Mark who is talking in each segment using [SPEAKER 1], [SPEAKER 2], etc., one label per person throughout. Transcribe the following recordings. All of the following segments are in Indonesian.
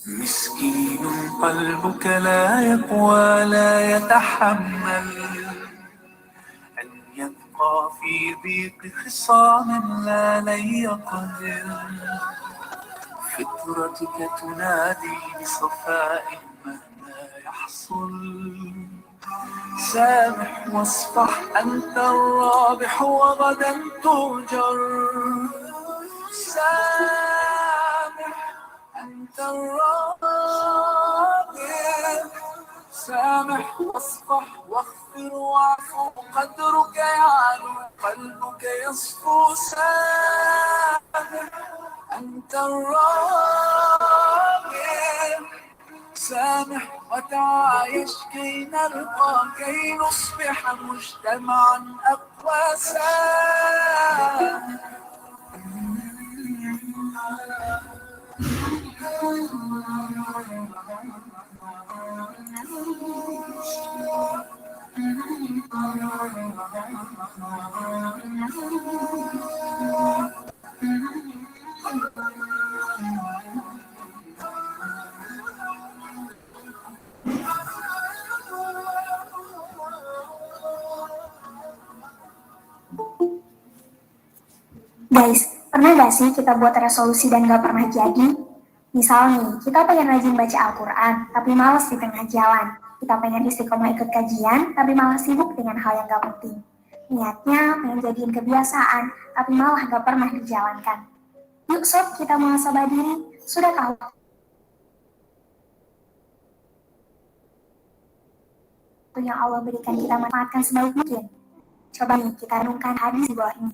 [SPEAKER 1] مسكين قلبك لا يقوى لا يتحمل أن يبقى في ضيق خصام لا لن يقدر. فطرتك تنادي بصفاء مهما يحصل. سامح واصفح أنت الرابح وغدا تؤجر. سامح أنت الرابح. سامح واصفح واغفر واعفو قدرك يعلو قلبك يصفو. سامح أنت الرابح. سامح وتعايش كي نرقى كي نصبح مجتمعا أقوى. سامح
[SPEAKER 2] Guys, pernah gak sih kita buat resolusi dan gak pernah jadi? Misal nih, kita pengen rajin baca Al-Quran, tapi malas di tengah jalan. Kita pengen istiqomah ikut kajian, tapi malah sibuk dengan hal yang gak penting. Niatnya pengen jadiin kebiasaan, tapi malah gak pernah dijalankan. Yuk sob, kita muhasabah diri. Sudah tahu yang Allah berikan, kita manfaatkan sebaik mungkin. Coba nih, kita renungkan hadis di bawah ini.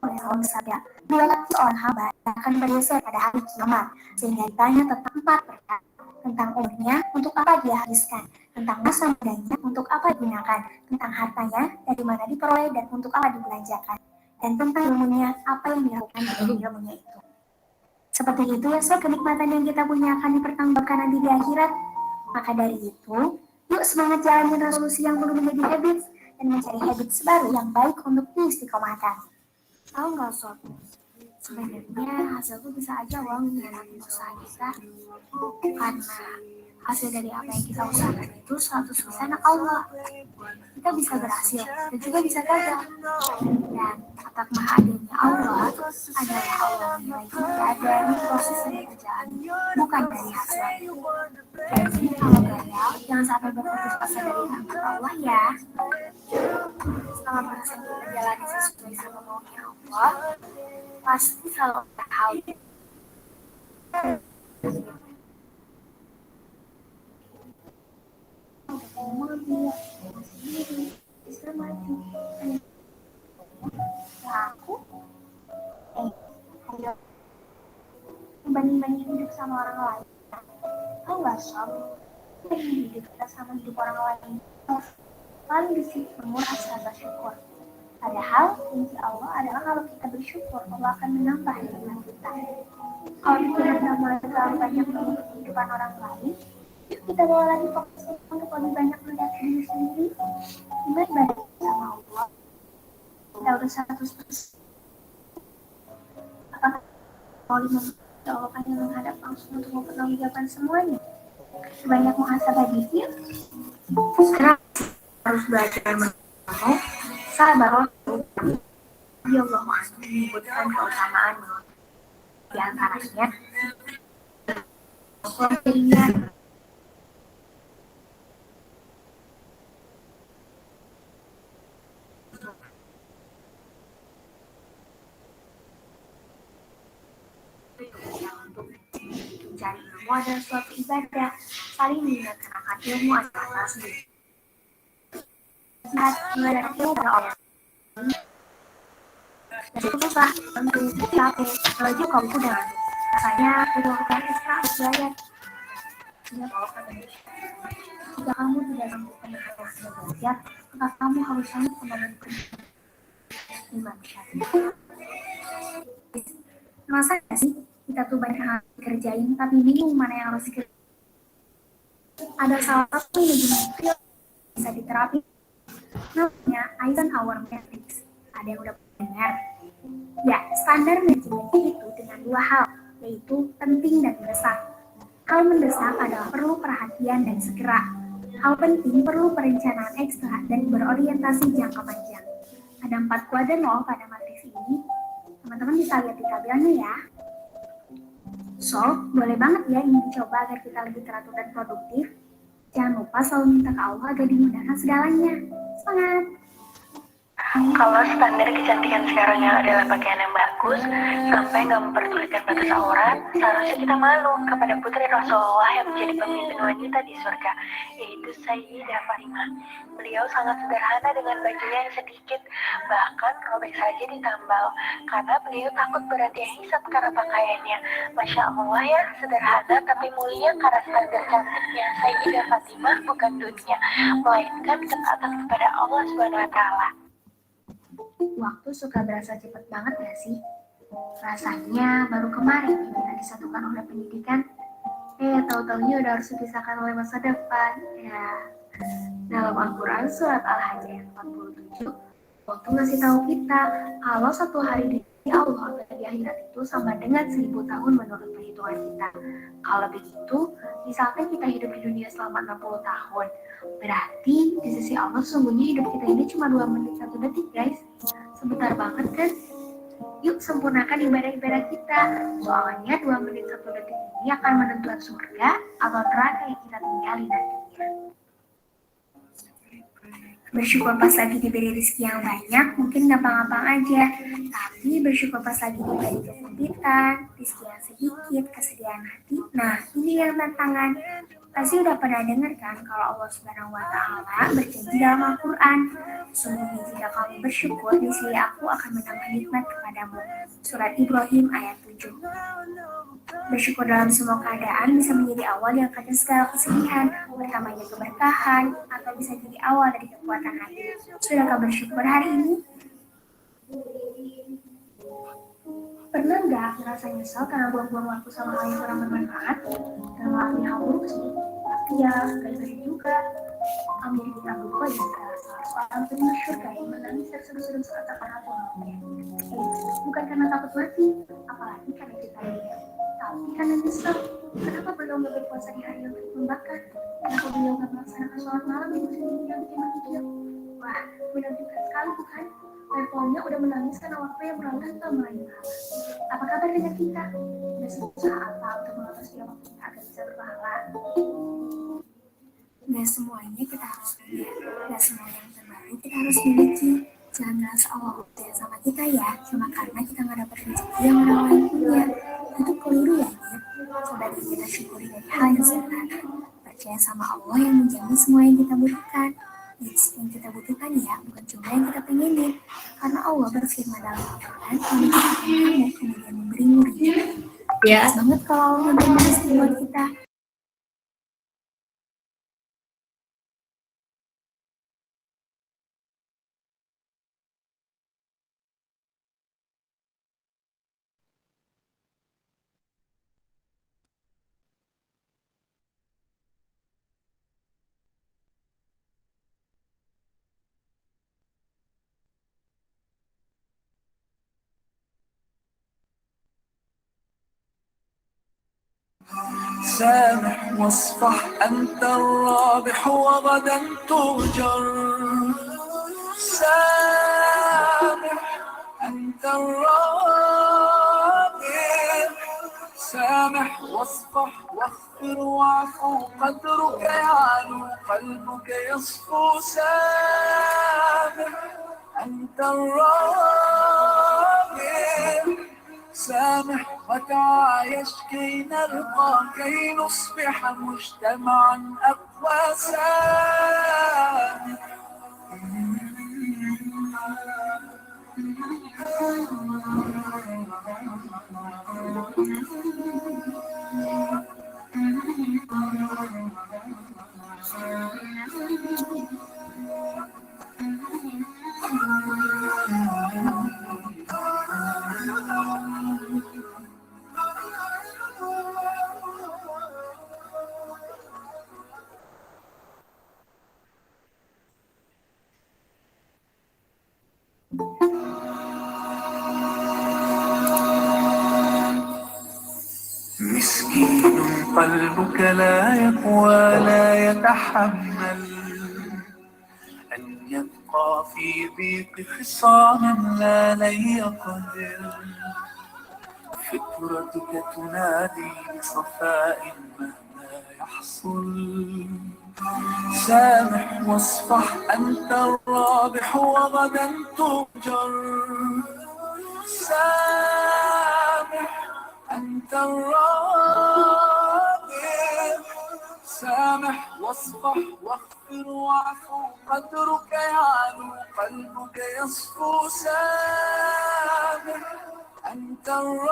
[SPEAKER 2] Allah bersabda, dua laki orang hamba akan bergeser pada hari kiamat, sehingga ditanya tentang 4 perkara, tentang umurnya, untuk apa dia habiskan, tentang masa mudanya, untuk apa digunakan, tentang hartanya, dari mana diperoleh dan untuk apa dibelanjakan, dan tentang ilmunya, apa yang dilakukan dengan ilmunya itu. Seperti itu ya sob, kenikmatan yang kita punya akan dipertanggungjawabkan nanti di akhirat. Maka dari itu, yuk semangat jalanin resolusi yang perlu menjadi habits, dan mencari habits baru yang baik untuk diistiqomahkan. Tahu nggak sob, sebenarnya hasil tuh bisa aja uang dari usaha kita, karena hasil dari apa yang kita usahakan itu 100% Allah. Kita bisa berhasil dan juga bisa gagal, dan atak maha adilnya Allah adalah Allah menilai kita dari proses yang kita jalani, bukan dari hasil. Jadi kalau gagal, jangan sampai berputus asa dari rahmat Allah ya. Selama proses kita jalani sesuai sama maunya Allah, pasti selalu ada hal mobil, sendiri, bisa mati. Aku, ayo banding-banding hidup sama orang lain. Tahu nggak sob, banding hidup kita sama hidup orang lain paling disini menguras rasa syukur. Padahal inti Allah adalah kalau kita bersyukur, Allah akan menambah nikmat kita. Kalau pikiran kita terlalu banyak untuk kehidupan orang lain, yuk kita bawa lagi fokus untuk lebih banyak melihat diri sendiri. Ibadah sama Allah, kita udah 100%. Apakah mau Allah hanya menghadap langsung untuk mempertanggungjawabkan semuanya? Sebanyak muhasabah diri, sekarang harus belajar mengenal sabar. Ya Allah menyebutkan keutamaan di antaranya mencari ilmu adalah suatu ibadah, saling mengingatkan akan ilmu adalah sendiri. Saat menghadapi ilmu pada Allah, jadi susah, tentu, capek, apalagi kamu udah rasanya perlu lakukan ekstra belajar. Jika kamu tidak sanggup belajar, maka kamu harus sanggup membangun iman. Masa nggak sih kita tuh banyak hal dikerjain tapi bingung mana yang harus dikerjain? Ada salah satu manajemen bisa diterapi namanya Eisenhower Matrix. Ada yang udah dengar? Ya, standar manajemen itu dengan dua hal, yaitu penting dan mendesak. Hal mendesak adalah perlu perhatian dan segera. Hal penting perlu perencanaan ekstra dan berorientasi jangka panjang. Ada 4 kuadran loh pada matriks ini. Teman-teman bisa lihat di tabelnya ya. So, boleh banget ya ini dicoba agar kita lebih teratur dan produktif. Jangan lupa selalu minta ke Allah agar dimudahkan segalanya. Semangat!
[SPEAKER 3] Kalau standar kecantikan sekarang yang adalah pakaian yang bagus, sampai nggak memperdulikan batas aurat, seharusnya kita malu kepada putri Rasulullah yang menjadi pemimpin wanita di surga, yaitu Sayyidah Fatimah. Beliau sangat sederhana dengan bajunya yang sedikit, bahkan robek saja ditambal, karena beliau takut beratnya hisab karena pakaiannya. Masya Allah ya, sederhana tapi mulia karena standar cantiknya. Sayyidah Fatimah bukan dunia, melainkan ketaatan kepada Allah Subhanahu Wa Taala.
[SPEAKER 2] Waktu suka berasa cepat banget gak sih? Rasanya baru kemarin kita disatukan oleh pendidikan, tahu-taunya udah harus dipisahkan oleh masa depan. Ya, dalam Al-Quran surat Al-Hajj ayat 47, waktu ngasih tahu kita kalau satu hari di Allah di akhirat itu sama dengan 1000 tahun menurut perhitungan kita. Kalau begitu, misalkan kita hidup di dunia selama 60 tahun, berarti di sisi Allah sesungguhnya hidup kita ini cuma 2 menit 1 detik guys. Sebentar banget kan? Yuk sempurnakan ibadah-ibadah kita. Soalnya 2 menit 1 detik ini akan menentukan surga atau neraka yang kita tinggali nantinya. Bersyukur pas lagi diberi rezeki yang banyak, mungkin gampang-gampang aja. Tapi bersyukur pas lagi diberi kesempitan, rezeki yang sedikit, kesedihan hati. Nah, ini yang tantangan. Pasti udah pernah dengar kan kalau Allah Subhanahu Wa Taala berjanji dalam Al-Quran, sungguh jika kamu bersyukur, niscaya aku akan menambah nikmat kepadamu. Surat Ibrahim ayat 7. Bersyukur dalam semua keadaan bisa menjadi awal yang akan segala kesedihan, bertambahnya keberkahan, atau bisa jadi awal dari kekuatan hati. Sudahkah bersyukur hari ini? Pernah nggak ngerasa nyesal karena buang-buang waktu sama hal yang kurang bermanfaat? Dan ngelakuin hal buruk sih, tapi ya gak juga. Ambil kita dulu aja salah seorang penyusyur yang menangis terseduh-seduh saat akan aku bukan karena takut mati, apalagi karena kita dia, tapi karena nyesal. Kenapa beliau nggak berpuasa di hari yang membakar? Kenapa beliau nggak melaksanakan sholat malam di musim yang bikin berpikir? Wah, menakjubkan sekali bukan? Levelnya udah menangis karena waktu yang berlalu tanpa meraih pahala. Apa kabar dengan kita? Udah berusaha apa untuk mengatur dia waktu kita agar bisa berpahala? Gak semuanya kita harus punya, gak semua yang terbaik kita harus miliki. Jangan merasa Allah udah sama kita ya, cuma karena kita gak dapat rezeki yang orang lain punya. Itu keliru ya, coba kita syukuri dari hal yang sederhana. Percaya sama Allah yang menjamin semua yang kita butuhkan. Yang kita butuhkan ya, bukan cuma yang kita pengenin. Karena Allah berfirman dalam Al-Quran, kamu kemudian memberimu rezeki. Ya, banget kalau Allah memberi rezeki buat kita.
[SPEAKER 1] سامح واصفح أنت الرابح وغدا تؤجر. سامح أنت الرابح. سامح واصفح واغفر واعفو، قدرك يعلو قلبك يصفو. سامح أنت الرابح. سامح وتعايش كي نرقى، كي نصبح مجتمعا أقوى. سامح قلبك لا يقوى لا يتحمل أن يبقى في ضيق خصام لا لن يقدر. فطرتك تنادي بصفاء مهما يحصل. سامح واصفح أنت الرابح وغدا تؤجر. سامح أنت الرابح. سامح واصفح واغفر واعفو قدرك يعلو قلبك يصفو. سامح أنت الرابح.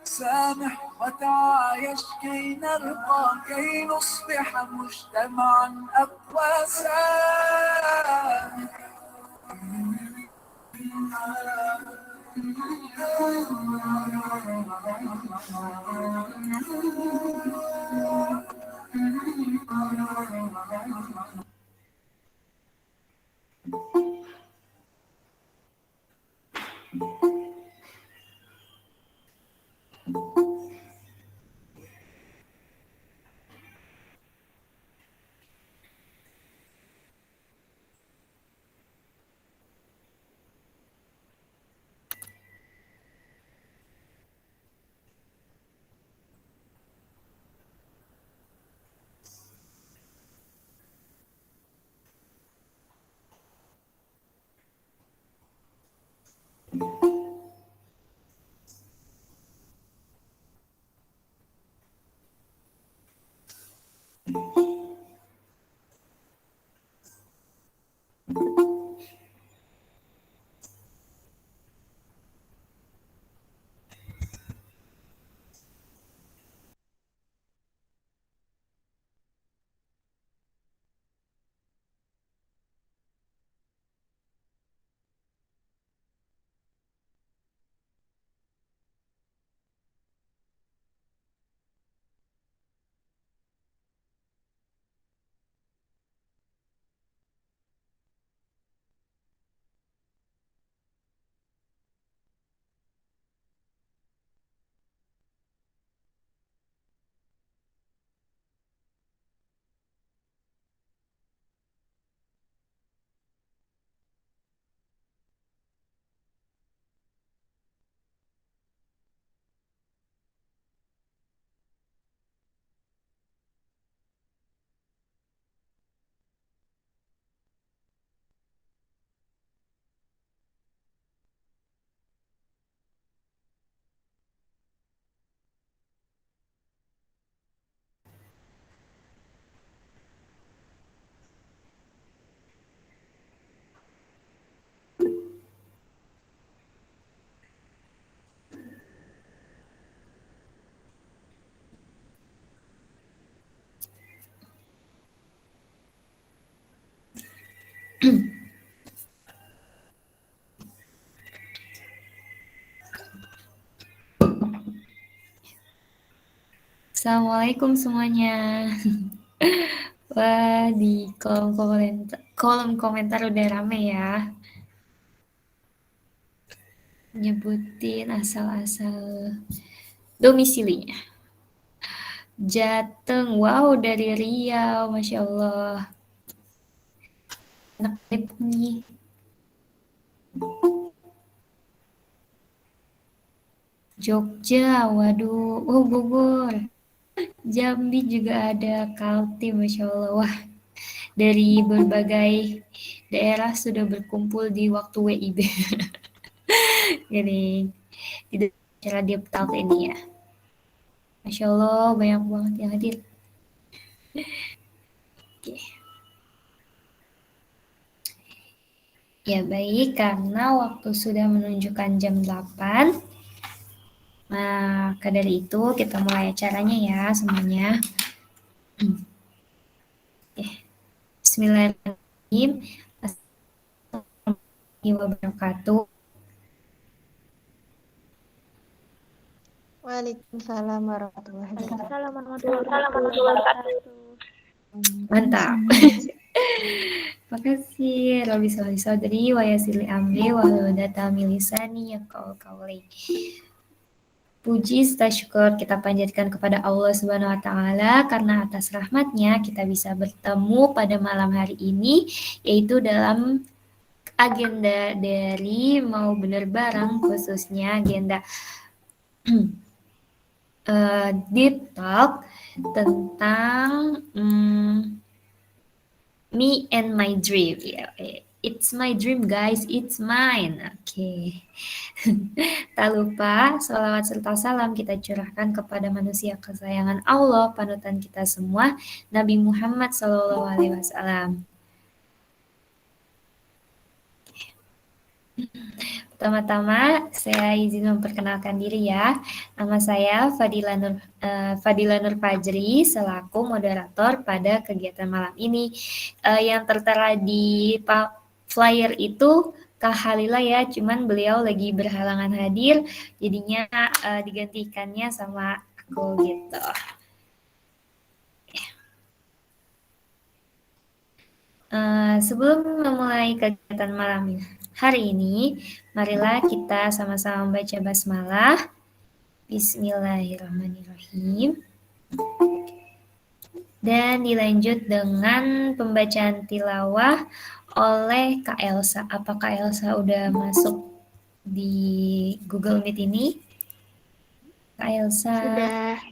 [SPEAKER 1] سامح وتعايش كي نرقى كي نصبح مجتمعا أقوى. سامح
[SPEAKER 4] Assalamualaikum semuanya. Wah, di kolom komentar udah rame ya. Nyebutin asal-asal domisilinya. Jateng, wow dari Riau, Masya Allah. Anak Depok nih. Jogja, waduh, oh Bogor. Jambi juga ada Kaltim, Masya Allah. Wah, dari berbagai daerah sudah berkumpul di waktu WIB. Jadi, di acara Deep Talk ini ya. Masya Allah, banyak banget yang hadir. Oke. Ya baik, karena waktu sudah menunjukkan jam 8. Maka dari itu kita mulai acaranya ya semuanya. Oke. Bismillahirrahmanirrahim. Assalamualaikum warahmatullahi wabarakatuh.
[SPEAKER 5] Waalaikumsalam warahmatullahi wabarakatuh.
[SPEAKER 4] Mantap. Makasih Robi Soli Sodri wa Yasili Amri wa Data Milisani ya kauli. Puji serta syukur kita panjatkan kepada Allah Subhanahu wa taala karena atas rahmatnya kita bisa bertemu pada malam hari ini, yaitu dalam agenda dari Mau Bener Bareng, khususnya agenda deep talk tentang me and my dream. Ya, it's my dream guys, it's mine. Oke. Tak lupa sholawat serta salam kita curahkan kepada manusia kesayangan Allah, panutan kita semua, Nabi Muhammad SAW. Pertama-tama, saya izin memperkenalkan diri ya. Nama saya Fadila Nur Fajri, selaku moderator pada kegiatan malam ini. Yang tertera di flyer itu Kak Halila ya, cuman beliau lagi berhalangan hadir, jadinya digantikannya sama aku gitu. Sebelum memulai kegiatan malam hari ini, marilah kita sama-sama membaca basmalah. Bismillahirrahmanirrahim. Dan dilanjut dengan pembacaan tilawah oleh Kak Elsa. Apa Kak Elsa udah masuk di Google Meet ini? Kak Elsa.
[SPEAKER 5] Sudah.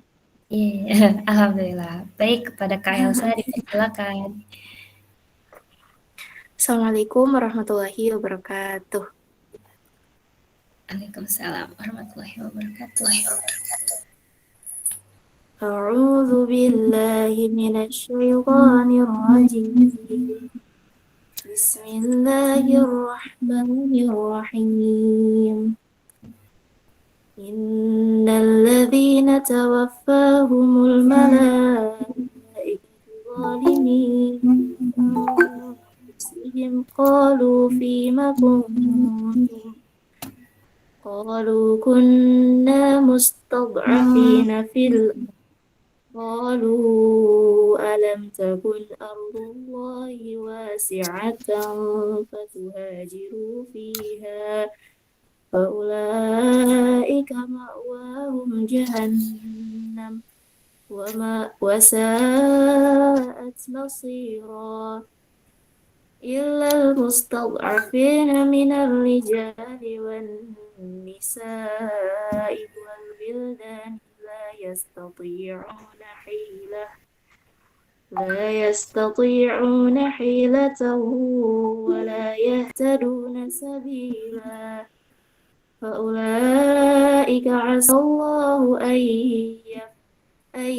[SPEAKER 4] Iya, alhamdulillah. Baik, kepada Kak Elsa dipersilakan.
[SPEAKER 5] Assalamualaikum warahmatullahi wabarakatuh.
[SPEAKER 4] Waalaikumsalam warahmatullahi wabarakatuh.
[SPEAKER 5] A'udzu billahi minasyaitonir rajim. Bismillahirrahmanirrahim. Innal ladzina tawaffahumul malaikatu zalimin anfusihim qalu fima kuntum قالوا كنا مستضعفين في الأرض قالوا ألم تكن أرض الله واسعة فتهاجروا فيها فأولئك مأواهم جهنم وساءت مصيرا إلا المستضعفين من الرجال والنساء والولدان لا يستطيعون حيلة ولا يهتدون سبيلا فأولئك عسى الله أن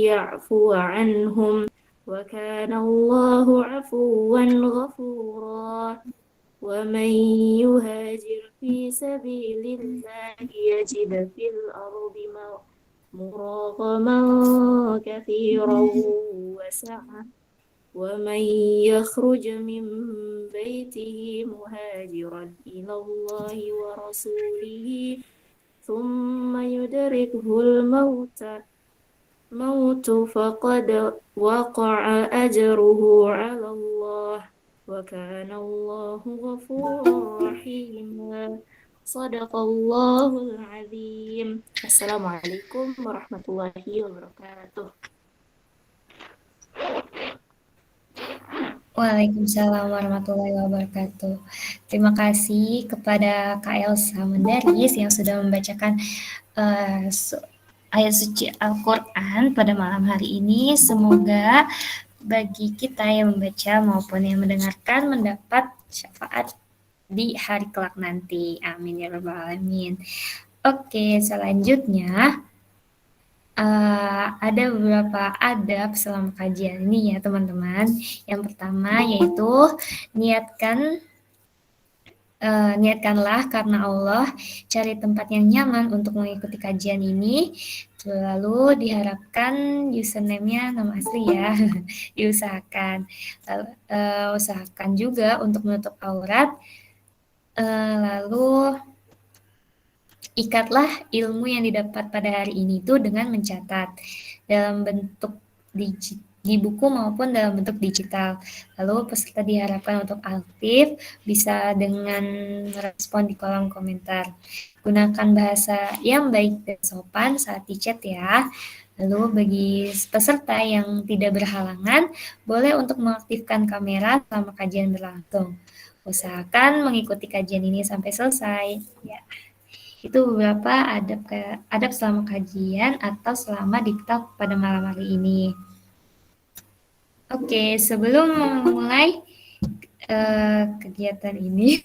[SPEAKER 5] يعفو عنهم وكان الله عفوا غفورا ومن يهاجر في سبيل الله يجد في الأرض مراغما كثيرا وسعة ومن يخرج من بيته مهاجرا إلى الله ورسوله ثم يدركه الموت فقد وقع أجره على الله وكان الله غفورا رحيما صدق الله العظيم. Assalamualaikum warahmatullahi wabarakatuh.
[SPEAKER 4] Waalaikumsalam warahmatullahi wabarakatuh. Terima kasih kepada Kak Elsa Mendaris yang sudah membacakan ayat suci Al-Quran pada malam hari ini. Semoga bagi kita yang membaca maupun yang mendengarkan mendapat syafaat di hari kelak nanti. Amin ya rabbal alamin. Oke, selanjutnya ada beberapa adab selama kajian ini ya teman-teman. Yang pertama yaitu niatkanlah karena Allah, cari tempat yang nyaman untuk mengikuti kajian ini. Lalu diharapkan username-nya nama asli ya, diusahakan. Usahakan juga untuk menutup aurat. Lalu ikatlah ilmu yang didapat pada hari ini itu dengan mencatat dalam bentuk di buku maupun dalam bentuk digital. Lalu peserta diharapkan untuk aktif, bisa dengan respon di kolom komentar. Gunakan bahasa yang baik dan sopan saat di chat ya. Lalu bagi peserta yang tidak berhalangan, boleh untuk mengaktifkan kamera selama kajian berlangsung. Usahakan mengikuti kajian ini sampai selesai. Ya. Itu beberapa adab selama kajian atau selama diktat pada malam hari ini. Oke, sebelum memulai kegiatan ini,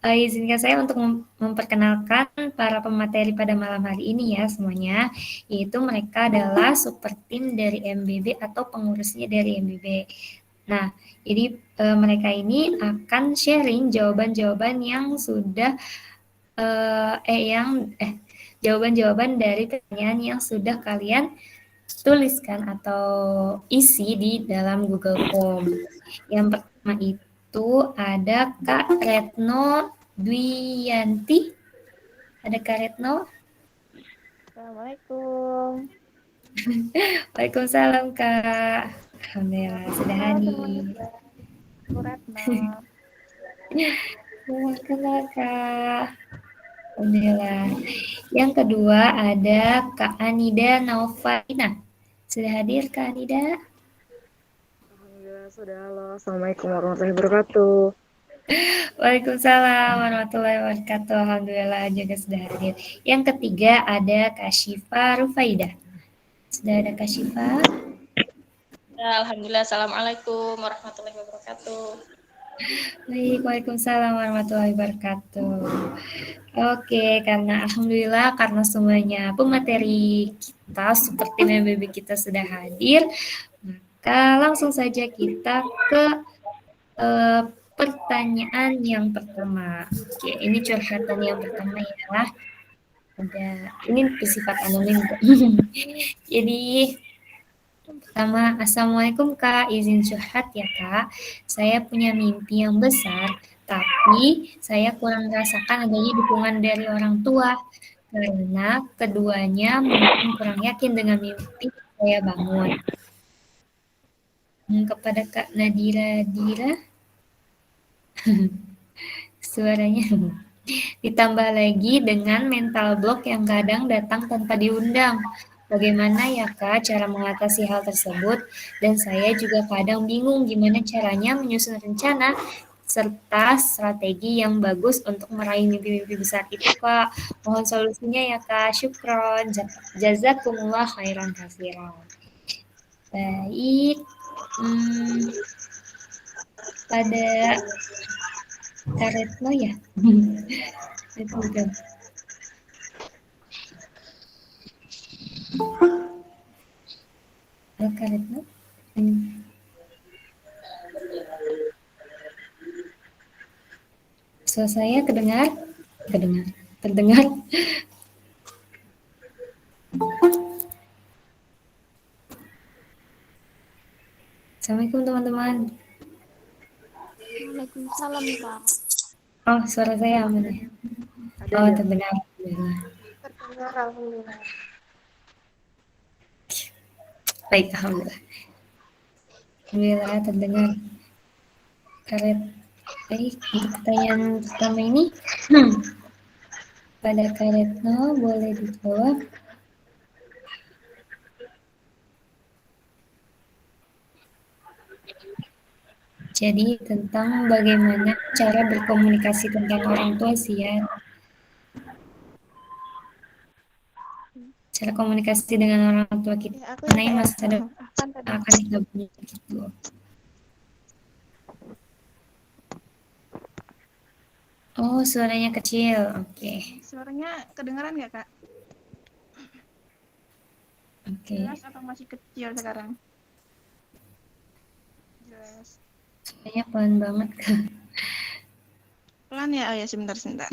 [SPEAKER 4] izinkan saya untuk memperkenalkan para pemateri pada malam hari ini ya semuanya, yaitu mereka adalah super tim dari MBB atau pengurusnya dari MBB. Nah, jadi mereka ini akan sharing jawaban-jawaban yang sudah jawaban-jawaban dari pertanyaan yang sudah kalian tuliskan atau isi di dalam Google Form. Yang pertama itu ada Kak Retno Dwiyanti. Ada Kak Retno?
[SPEAKER 3] Assalamualaikum.
[SPEAKER 4] Waalaikumsalam Kak. Alhamdulillah sudah hadir.
[SPEAKER 3] Bu Retno.
[SPEAKER 4] Kenal Kak. Alhamdulillah. Yang kedua ada Kak Anida Naufaina. Sudah hadir Kak Anida?
[SPEAKER 6] Alhamdulillah sudah. Halo, Assalamualaikum warahmatullahi wabarakatuh.
[SPEAKER 4] Waalaikumsalam warahmatullahi wabarakatuh. Alhamdulillah juga sudah hadir. Yang ketiga ada Kak Syifa Rufaidah. Sudah ada Kak Syifa?
[SPEAKER 7] Ya, alhamdulillah. Assalamualaikum warahmatullahi wabarakatuh.
[SPEAKER 4] Baik, waalaikumsalam warahmatullahi wabarakatuh. Oke, karena alhamdulillah karena semuanya pemateri kita seperti MBB kita sudah hadir, maka langsung saja kita ke pertanyaan yang pertama. Oke, ini curhatan yang pertama ya. Ini bersifat anonim. Jadi pertama, Assalamualaikum Kak, izin curhat ya Kak. Saya punya mimpi yang besar, tapi saya kurang merasakan adanya dukungan dari orang tua. Karena keduanya mungkin kurang yakin dengan mimpi saya bangun. Kepada Kak Nadira Dira, suaranya. Ditambah lagi dengan mental block yang kadang datang tanpa diundang. Bagaimana ya Kak cara mengatasi hal tersebut? Dan saya juga kadang bingung gimana caranya menyusun rencana serta strategi yang bagus untuk meraih mimpi-mimpi besar itu Kak. Mohon solusinya ya Kak. Syukron. Jazakumullah khairan katsiran. Baik. Pada Kak Retno ya? Itu bukan. Kak Retno? Suara saya terdengar? Assalamualaikum teman-teman.
[SPEAKER 5] Waalaikumsalam Kak.
[SPEAKER 4] Oh, suara saya aman ya? Oh, terdengar.
[SPEAKER 3] Terdengar, alhamdulillah.
[SPEAKER 4] Baik, alhamdulillah. Alhamdulillah terdengar. Karet. Baik, untuk pertanyaan pertama ini, pada Kak Retno boleh dijawab. Jadi tentang bagaimana cara berkomunikasi tentang orang tua sih ya. Cara komunikasi dengan orang tua kita.
[SPEAKER 3] Ya, aku
[SPEAKER 4] Mengenai masa depan akan kita punya gitu. Oh, suaranya kecil. Oke.
[SPEAKER 3] Suaranya kedengaran nggak Kak?
[SPEAKER 4] Oke.
[SPEAKER 3] Jelas atau masih kecil sekarang? Jelas.
[SPEAKER 4] Suaranya pelan banget Kak.
[SPEAKER 3] Pelan ya? Oh ya, sebentar.
[SPEAKER 4] Oke.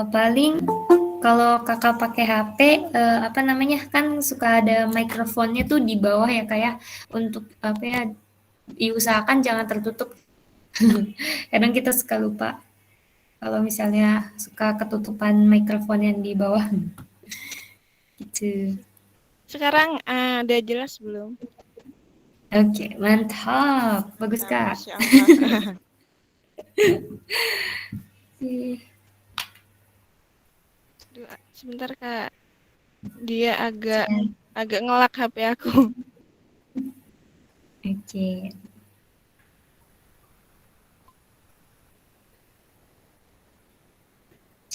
[SPEAKER 4] Paling kalau kakak pakai HP, apa namanya kan suka ada mikrofonnya tuh di bawah ya kayak untuk apa ya diusahakan jangan tertutup. Kadang kita suka lupa kalau misalnya suka ketutupan mikrofon yang di bawah. Gitu.
[SPEAKER 8] Sekarang udah jelas belum?
[SPEAKER 4] Oke, mantap. Bagus,
[SPEAKER 8] Nah,
[SPEAKER 4] Kak.
[SPEAKER 8] Masya Allah. Aduh, sebentar Kak. Dia agak ngelak HP aku.
[SPEAKER 4] Oke.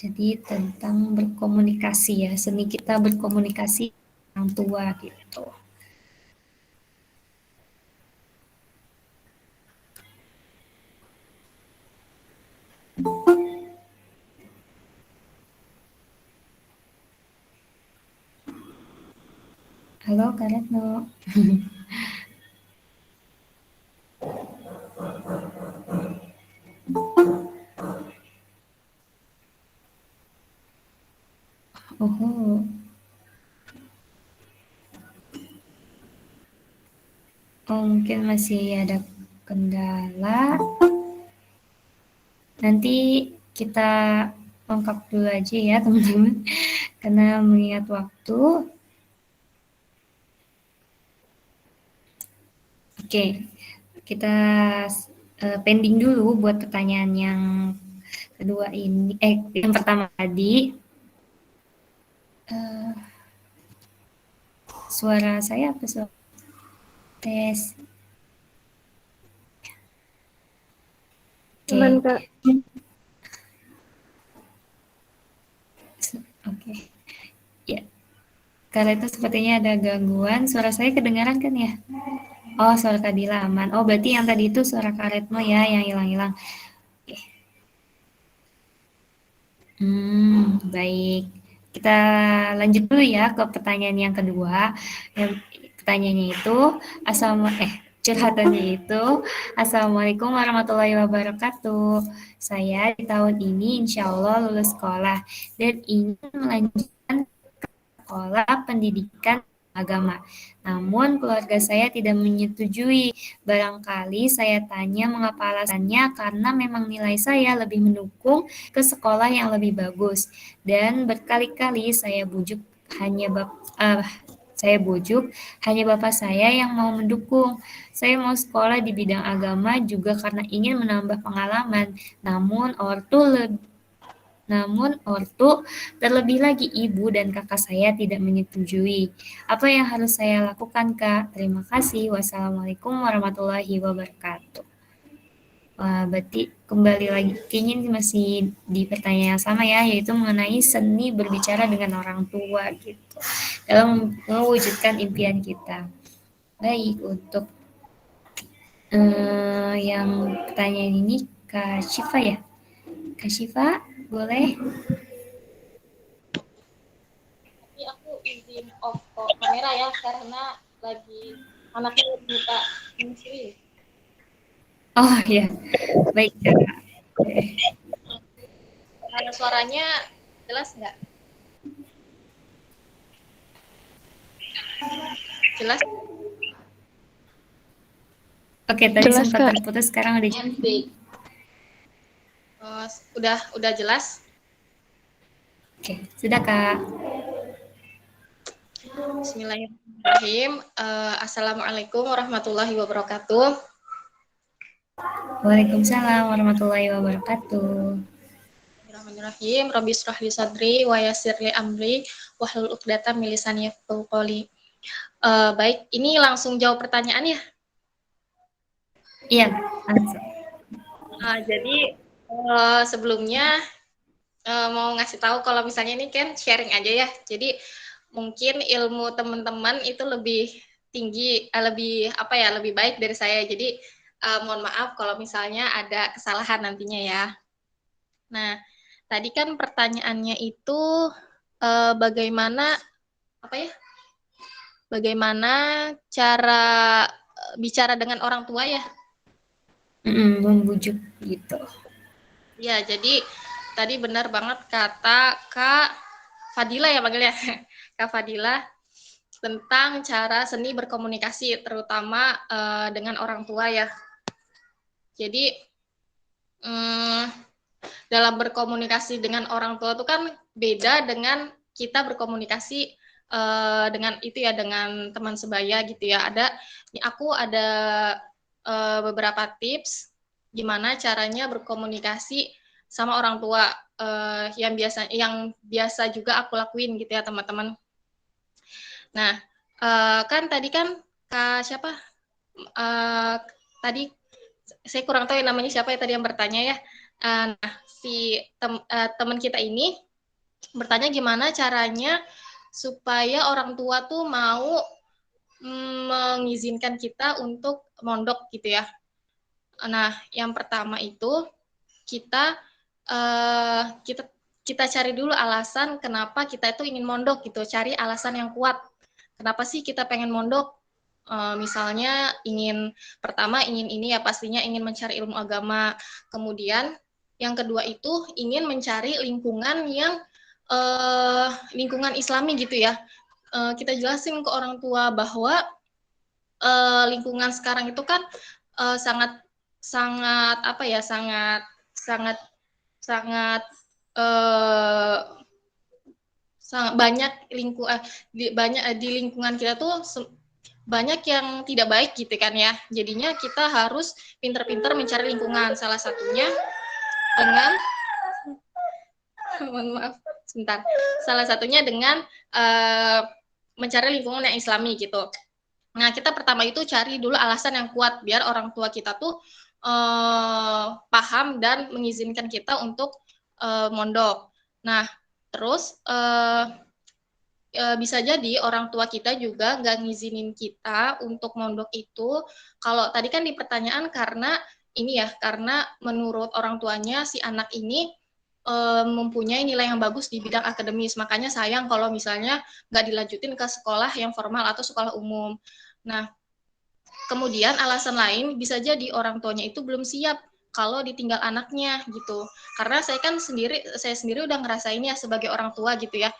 [SPEAKER 4] Jadi tentang berkomunikasi ya, seni kita berkomunikasi orang tua gitu. Halo Kak Retno. Oh, mungkin masih ada kendala. Nanti kita lengkap dulu aja ya teman-teman, karena mengingat waktu. Oke, kita pending dulu buat pertanyaan yang kedua ini. Yang pertama tadi. Suara saya apa suara? Tes.
[SPEAKER 5] Aman, Kak.
[SPEAKER 4] Oke. Ya. Karena itu sepertinya ada gangguan. Suara saya kedengaran kan ya? Oh, suara Kadila aman. Oh, berarti yang tadi itu suara Kak Retno ya, yang hilang-hilang. Oke. Baik. Kita lanjut dulu ya ke pertanyaan yang kedua. Pertanyaannya itu, curhatannya itu, Assalamualaikum warahmatullahi wabarakatuh. Saya di tahun ini insya Allah lulus sekolah dan ingin melanjutkan sekolah pendidikan agama. Namun keluarga saya tidak menyetujui. Barangkali saya tanya mengapa alasannya, karena memang nilai saya lebih mendukung ke sekolah yang lebih bagus. Dan berkali-kali saya bujuk hanya bapak saya yang mau mendukung. Saya mau sekolah di bidang agama juga karena ingin menambah pengalaman. Namun ortu, terlebih lagi ibu dan kakak saya tidak menyetujui. Apa yang harus saya lakukan, Kak? Terima kasih. Wassalamualaikum warahmatullahi wabarakatuh. Wah, berarti kembali lagi, kayaknya masih di pertanyaan yang sama ya, yaitu mengenai seni berbicara dengan orang tua gitu, dalam mewujudkan impian kita. Baik, untuk yang pertanyaan ini Kak Syifa ya? Kak Syifa, boleh?
[SPEAKER 7] Tapi aku izin off kamera ya, karena lagi anaknya minta menyusui.
[SPEAKER 4] Oh ya, baik Kak.
[SPEAKER 7] Suaranya jelas nggak? Jelas?
[SPEAKER 4] Oke, tadi
[SPEAKER 8] Jelas,
[SPEAKER 4] sempat
[SPEAKER 8] Kak.
[SPEAKER 4] terputus, sekarang udah jelas.
[SPEAKER 7] Udah jelas?
[SPEAKER 4] Oke, sudah Kak.
[SPEAKER 7] Bismillahirrahmanirrahim. Assalamualaikum warahmatullahi wabarakatuh.
[SPEAKER 4] Waalaikumsalam warahmatullahi wabarakatuh.
[SPEAKER 7] Bismillahirrahmanirrahim. Rabbi shrah li sadri wa yassir li amri wahlul 'uqdatam min lisani yafqahu qawli. Baik, ini langsung jawab pertanyaan ya?
[SPEAKER 4] Iya, langsung.
[SPEAKER 7] Jadi sebelumnya mau ngasih tahu kalau misalnya ini kan sharing aja ya. Jadi mungkin ilmu teman-teman itu lebih tinggi, lebih baik dari saya. Jadi mohon maaf kalau misalnya ada kesalahan nantinya ya. Nah, tadi kan pertanyaannya itu bagaimana cara bicara dengan orang tua ya?
[SPEAKER 4] Membujuk gitu.
[SPEAKER 7] Ya, jadi tadi benar banget kata Kak Fadila ya panggilnya. Kak Fadila, tentang cara seni berkomunikasi, terutama dengan orang tua ya. Jadi dalam berkomunikasi dengan orang tua itu kan beda dengan kita berkomunikasi dengan itu ya, dengan teman sebaya gitu ya. Aku ada beberapa tips gimana caranya berkomunikasi sama orang tua yang biasa juga aku lakuin gitu ya teman-teman. Nah, kan tadi kan Kak siapa? Tadi saya kurang tahu namanya siapa ya tadi yang bertanya ya. Nah, si teman kita ini bertanya gimana caranya supaya orang tua tuh mau mengizinkan kita untuk mondok gitu ya. Nah, yang pertama itu kita cari dulu alasan kenapa kita itu ingin mondok gitu, cari alasan yang kuat. Kenapa sih kita pengen mondok? Misalnya pertama ingin ini ya pastinya ingin mencari ilmu agama. Kemudian yang kedua itu ingin mencari lingkungan yang lingkungan Islami gitu ya. Kita jelasin ke orang tua bahwa lingkungan sekarang itu kan sangat apa ya, sangat banyak di lingkungan kita tuh banyak yang tidak baik gitu kan ya. Jadinya kita harus pintar-pintar mencari lingkungan. Salah satunya dengan mohon maaf sebentar. Salah satunya dengan mencari lingkungan yang Islami gitu. Nah, kita pertama itu cari dulu alasan yang kuat biar orang tua kita tuh paham dan mengizinkan kita untuk mondok. Nah, terus bisa jadi orang tua kita juga nggak ngizinin kita untuk mondok itu. Kalau tadi kan di pertanyaan karena menurut orang tuanya si anak ini mempunyai nilai yang bagus di bidang akademis, makanya sayang kalau misalnya nggak dilanjutin ke sekolah yang formal atau sekolah umum. Nah, kemudian alasan lain bisa jadi orang tuanya itu belum siap kalau ditinggal anaknya gitu. Karena saya sendiri udah ngerasain ya sebagai orang tua gitu ya.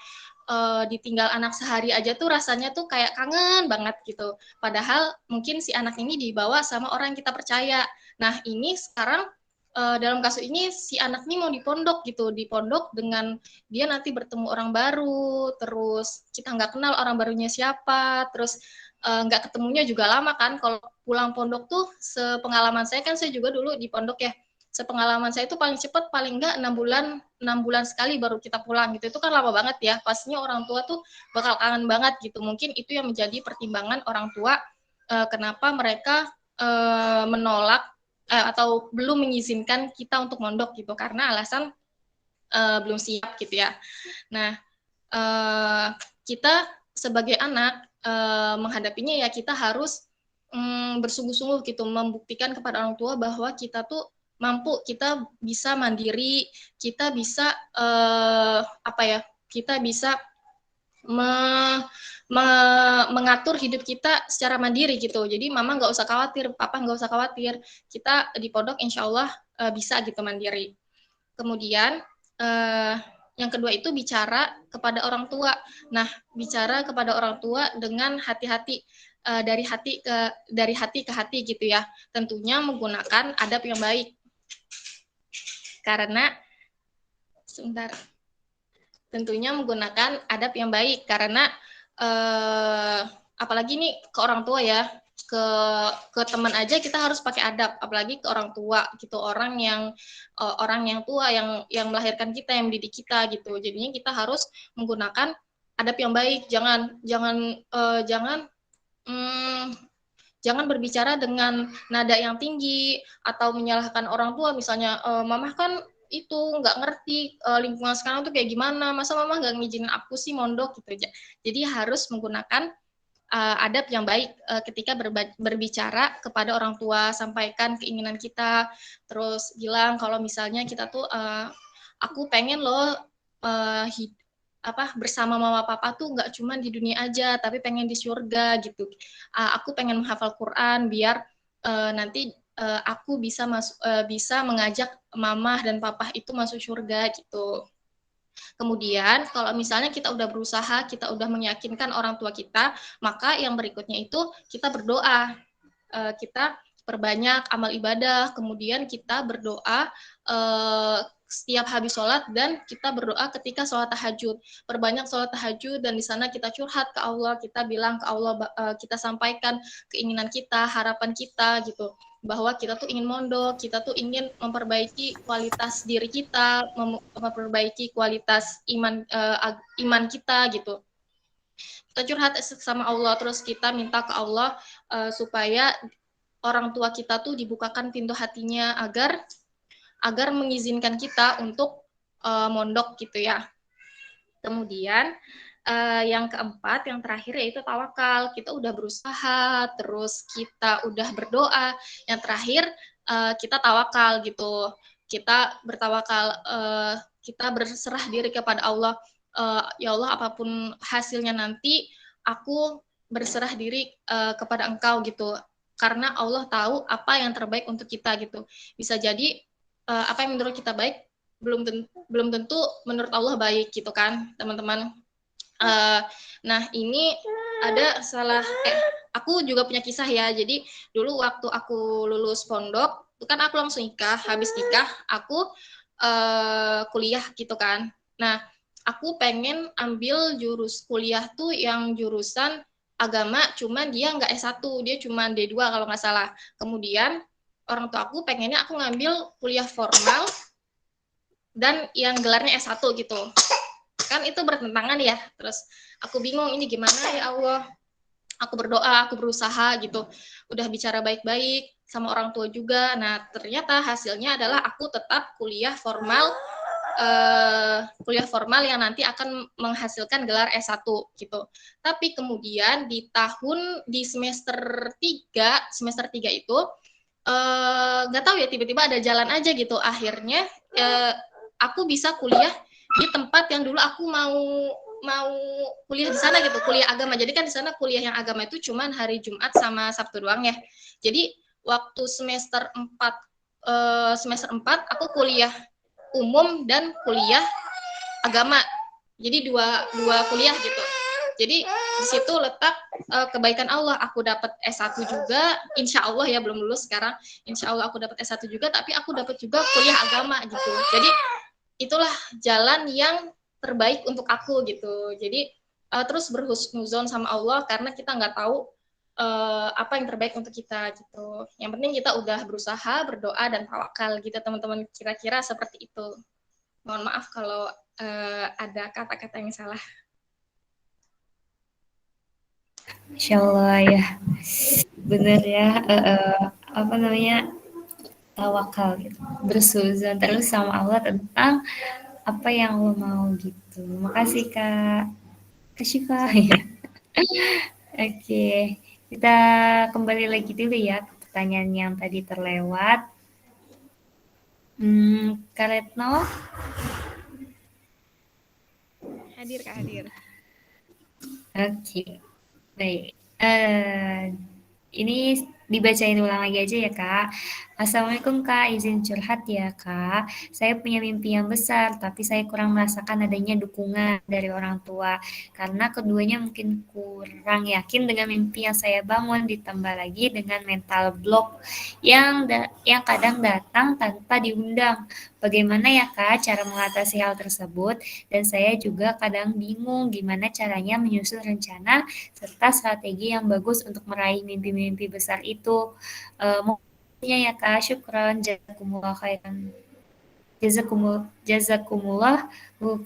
[SPEAKER 7] Ditinggal anak sehari aja tuh rasanya tuh kayak kangen banget gitu. Padahal mungkin si anak ini dibawa sama orang yang kita percaya. Nah, ini sekarang dalam kasus ini si anak ini mau dipondok gitu, dipondok dengan dia nanti bertemu orang baru, terus kita nggak kenal orang barunya siapa, terus nggak ketemunya juga lama kan. Kalau pulang pondok tuh sepengalaman saya kan saya juga dulu di pondok ya, sepengalaman saya itu paling cepat paling nggak 6 bulan sekali baru kita pulang gitu. Itu kan lama banget ya, pastinya orang tua tuh bakal kangen banget gitu. Mungkin itu yang menjadi pertimbangan orang tua kenapa mereka menolak atau belum mengizinkan kita untuk mondok gitu, karena alasan belum siap gitu ya. Nah, kita sebagai anak menghadapinya ya kita harus bersungguh-sungguh gitu, membuktikan kepada orang tua bahwa kita tuh mampu, kita bisa mandiri, kita bisa kita bisa mengatur hidup kita secara mandiri gitu. Jadi mama nggak usah khawatir, papa nggak usah khawatir, kita di pondok insya Allah bisa gitu mandiri. Kemudian yang kedua itu bicara kepada orang tua. Nah, bicara kepada orang tua dengan hati-hati, dari hati ke hati gitu ya. Tentunya menggunakan adab yang baik. Tentunya menggunakan adab yang baik karena apalagi nih ke orang tua ya, ke teman aja kita harus pakai adab, apalagi ke orang tua gitu, orang yang tua yang melahirkan kita, yang mendidik kita gitu. Jadinya kita harus menggunakan adab yang baik, jangan berbicara dengan nada yang tinggi atau menyalahkan orang tua. Misalnya mama kan itu nggak ngerti lingkungan sekarang tuh kayak gimana, masa mama nggak ngizinin aku sih mondok gitu aja. Jadi harus menggunakan adab yang baik ketika berbicara kepada orang tua. Sampaikan keinginan kita, terus bilang kalau misalnya kita tuh aku pengen loh bersama mama papa tuh nggak cuma di dunia aja, tapi pengen di surga gitu. Aku pengen menghafal Quran biar nanti aku bisa mengajak mama dan papa itu masuk surga gitu. Kemudian kalau misalnya kita udah berusaha, kita udah meyakinkan orang tua kita, maka yang berikutnya itu kita berdoa. Kita perbanyak amal ibadah, kemudian kita berdoa setiap habis sholat dan kita berdoa ketika sholat tahajud. Perbanyak sholat tahajud dan di sana kita curhat ke Allah, kita bilang ke Allah, kita sampaikan keinginan kita, harapan kita gitu. Bahwa kita tuh ingin mondok, kita tuh ingin memperbaiki kualitas diri kita, memperbaiki kualitas iman kita gitu. Kita curhat sama Allah, terus kita minta ke Allah supaya orang tua kita tuh dibukakan pintu hatinya agar mengizinkan kita untuk mondok gitu ya. Kemudian yang keempat, yang terakhir yaitu tawakal. Kita udah berusaha, terus kita udah berdoa. Yang terakhir kita tawakal gitu. Kita bertawakal, kita berserah diri kepada Allah. Ya Allah, apapun hasilnya nanti, aku berserah diri kepada Engkau gitu. Karena Allah tahu apa yang terbaik untuk kita gitu. Bisa jadi apa yang menurut kita baik belum tentu menurut Allah baik gitu kan, teman-teman. Nah ini ada aku juga punya kisah ya. Jadi dulu waktu aku lulus pondok, itu kan aku langsung nikah. Habis nikah aku kuliah gitu kan. Nah aku pengen ambil kuliah tuh yang jurusan agama, cuman dia nggak S1, dia cuma D2 kalau nggak salah. Kemudian orang tua aku pengennya aku ngambil kuliah formal dan yang gelarnya S1 gitu. Kan itu bertentangan ya. Terus aku bingung ini gimana ya Allah. Aku berdoa, aku berusaha gitu. Udah bicara baik-baik sama orang tua juga. Nah, ternyata hasilnya adalah aku tetap kuliah formal yang nanti akan menghasilkan gelar S1 gitu. Tapi kemudian di semester 3 itu nggak tahu ya, tiba-tiba ada jalan aja gitu. Akhirnya aku bisa kuliah di tempat yang dulu aku mau kuliah di sana gitu, kuliah agama. Jadi kan di sana kuliah yang agama itu cuman hari Jumat sama Sabtu doang ya. Jadi waktu semester 4 aku kuliah umum dan kuliah agama. Jadi dua kuliah gitu. Jadi di situ letak kebaikan Allah. Aku dapat S1 juga, insya Allah ya, belum lulus sekarang. Insya Allah aku dapat S1 juga, tapi aku dapat juga kuliah agama gitu. Jadi itulah jalan yang terbaik untuk aku gitu. Jadi terus berhusnuzon sama Allah karena kita nggak tahu apa yang terbaik untuk kita gitu. Yang penting kita udah berusaha, berdoa dan tawakal gitu teman-teman. Kira-kira seperti itu. Mohon maaf kalau ada kata-kata yang salah.
[SPEAKER 4] Masya Allah ya, bener ya, apa namanya, tawakal gitu, bersuzon terus sama Allah tentang apa yang Allah mau gitu. Makasih Kak Syifa ya. Oke, kita kembali lagi dulu ya ke pertanyaan yang tadi terlewat. Kak Retno?
[SPEAKER 8] Hadir Kak, hadir.
[SPEAKER 4] Oke, baik. Ini dibacain ulang lagi aja ya Kak. Assalamualaikum Kak, izin curhat ya Kak. Saya punya mimpi yang besar, tapi saya kurang merasakan adanya dukungan dari orang tua. Karena keduanya mungkin kurang yakin dengan mimpi yang saya bangun, ditambah lagi dengan mental block yang kadang datang tanpa diundang. Bagaimana ya Kak cara mengatasi hal tersebut? Dan saya juga kadang bingung gimana caranya menyusun rencana serta strategi yang bagus untuk meraih mimpi-mimpi besar itu. Mungkinnya ya Kak, syukran, jazakumullah khairan. Jazakumullah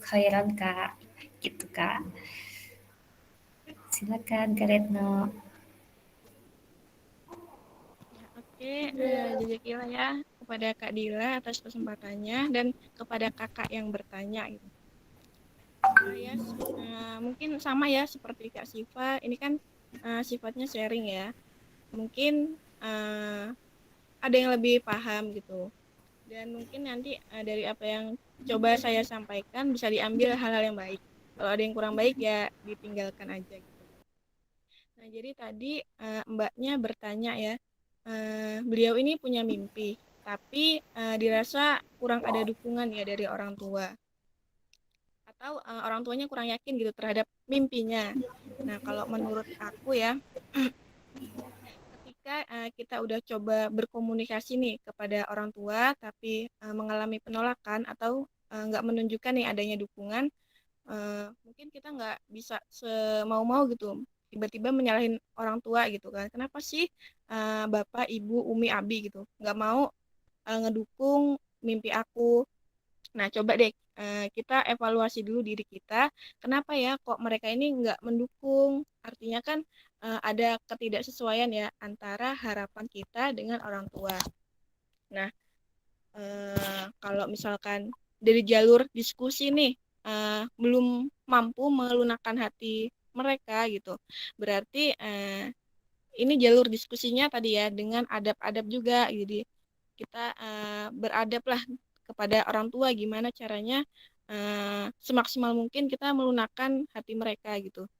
[SPEAKER 4] khairan Kak. Gitu Kak. Silakan Kak Retno.
[SPEAKER 8] Oke, jazakallah ya kepada Kak Dila atas kesempatannya dan kepada kakak yang bertanya gitu. Mungkin sama ya seperti Kak Syifa, ini kan sifatnya sharing ya. Mungkin ada yang lebih paham gitu. Dan mungkin nanti dari apa yang coba saya sampaikan bisa diambil hal-hal yang baik. Kalau ada yang kurang baik ya ditinggalkan aja gitu. Nah, jadi tadi Mbaknya bertanya ya, beliau ini punya mimpi, tapi dirasa kurang ada dukungan ya dari orang tua. atau orang tuanya kurang yakin gitu terhadap mimpinya. Nah, kalau menurut aku ya, ketika kita udah coba berkomunikasi nih kepada orang tua, tapi mengalami penolakan atau nggak menunjukkan nih adanya dukungan, mungkin kita nggak bisa semau-mau gitu, tiba-tiba menyalahin orang tua gitu kan. Kenapa sih bapak, ibu, umi, abi gitu nggak mau ngedukung mimpi aku? Nah, coba deh kita evaluasi dulu diri kita. Kenapa ya kok mereka ini nggak mendukung? Artinya kan ada ketidaksesuaian ya antara harapan kita dengan orang tua. Nah, kalau misalkan dari jalur diskusi nih belum mampu melunakkan hati mereka gitu, berarti ini jalur diskusinya tadi ya dengan adab-adab juga. Jadi kita beradab lah kepada orang tua, gimana caranya semaksimal mungkin kita melunakkan hati mereka gitu.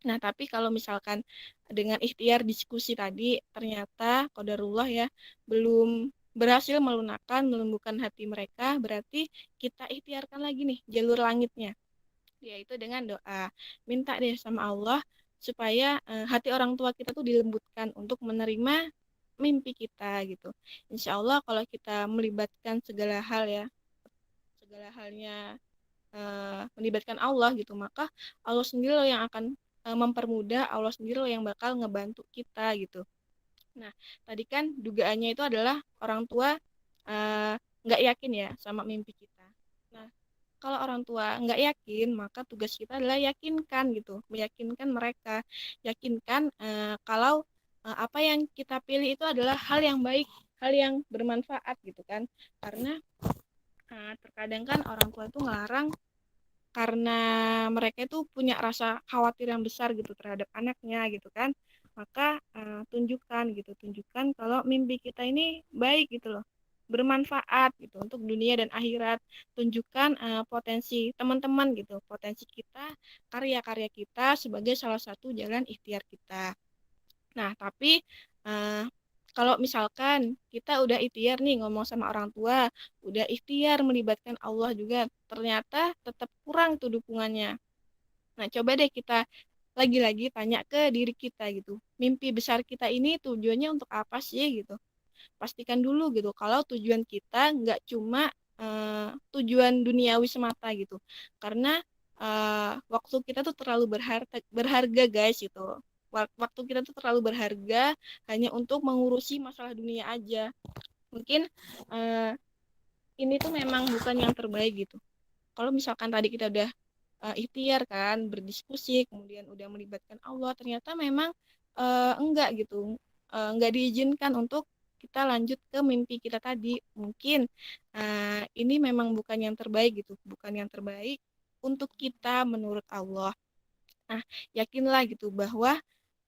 [SPEAKER 8] Nah, tapi kalau misalkan dengan ikhtiar diskusi tadi ternyata qadarullah ya belum berhasil melunakkan, melembutkan hati mereka, berarti kita ikhtiarkan lagi nih jalur langitnya, yaitu dengan doa. Minta deh sama Allah supaya hati orang tua kita tuh dilembutkan untuk menerima mimpi kita gitu. Insya Allah kalau kita melibatkan segala hal ya, segala halnya melibatkan Allah gitu, maka Allah sendiri loh yang akan mempermudah, Allah sendiri loh yang bakal ngebantu kita gitu. Nah, tadi kan dugaannya itu adalah orang tua nggak yakin ya sama mimpi kita. Nah, kalau orang tua nggak yakin, maka tugas kita adalah yakinkan gitu, meyakinkan mereka, yakinkan kalau apa yang kita pilih itu adalah hal yang baik, hal yang bermanfaat gitu kan. Karena terkadang kan orang tua itu ngelarang karena mereka itu punya rasa khawatir yang besar gitu terhadap anaknya gitu kan. Maka tunjukkan kalau mimpi kita ini baik gitu loh, bermanfaat gitu untuk dunia dan akhirat. Tunjukkan potensi teman-teman gitu, potensi kita, karya-karya kita sebagai salah satu jalan ikhtiar kita. Nah, tapi eh, kalau misalkan kita udah ikhtiar nih ngomong sama orang tua, udah ikhtiar melibatkan Allah juga, ternyata tetap kurang tuh dukungannya. Nah, coba deh kita lagi-lagi tanya ke diri kita gitu. Mimpi besar kita ini tujuannya untuk apa sih gitu. Pastikan dulu gitu kalau tujuan kita nggak cuma tujuan duniawi semata gitu. Karena waktu kita tuh terlalu berharga guys gitu. Waktu kita tuh terlalu berharga hanya untuk mengurusi masalah dunia aja. Mungkin eh, ini tuh memang bukan yang terbaik gitu. Kalau misalkan tadi kita udah ikhtiar kan, berdiskusi, kemudian udah melibatkan Allah, ternyata memang enggak gitu, enggak diizinkan untuk kita lanjut ke mimpi kita tadi. Mungkin ini memang bukan yang terbaik gitu, bukan yang terbaik untuk kita menurut Allah. Nah, yakinlah gitu bahwa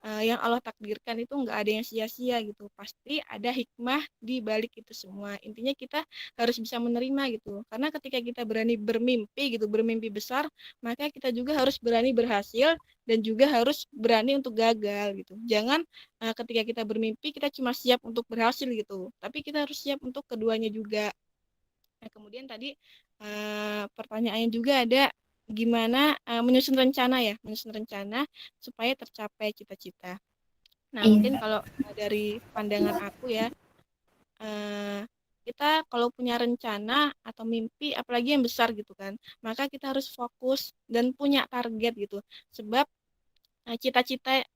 [SPEAKER 8] yang Allah takdirkan itu nggak ada yang sia-sia gitu. Pasti ada hikmah di balik itu semua. Intinya kita harus bisa menerima gitu. Karena ketika kita berani bermimpi gitu, bermimpi besar, maka kita juga harus berani berhasil dan juga harus berani untuk gagal gitu. Jangan ketika kita bermimpi kita cuma siap untuk berhasil gitu, tapi kita harus siap untuk keduanya juga. Nah, kemudian tadi pertanyaannya juga ada gimana menyusun rencana ya, menyusun rencana supaya tercapai cita-cita. Nah, mungkin
[SPEAKER 4] Iya.
[SPEAKER 8] kalau dari pandangan aku ya, kita kalau punya rencana atau mimpi, apalagi yang besar gitu kan, maka kita harus fokus dan punya target gitu. Sebab cita-cita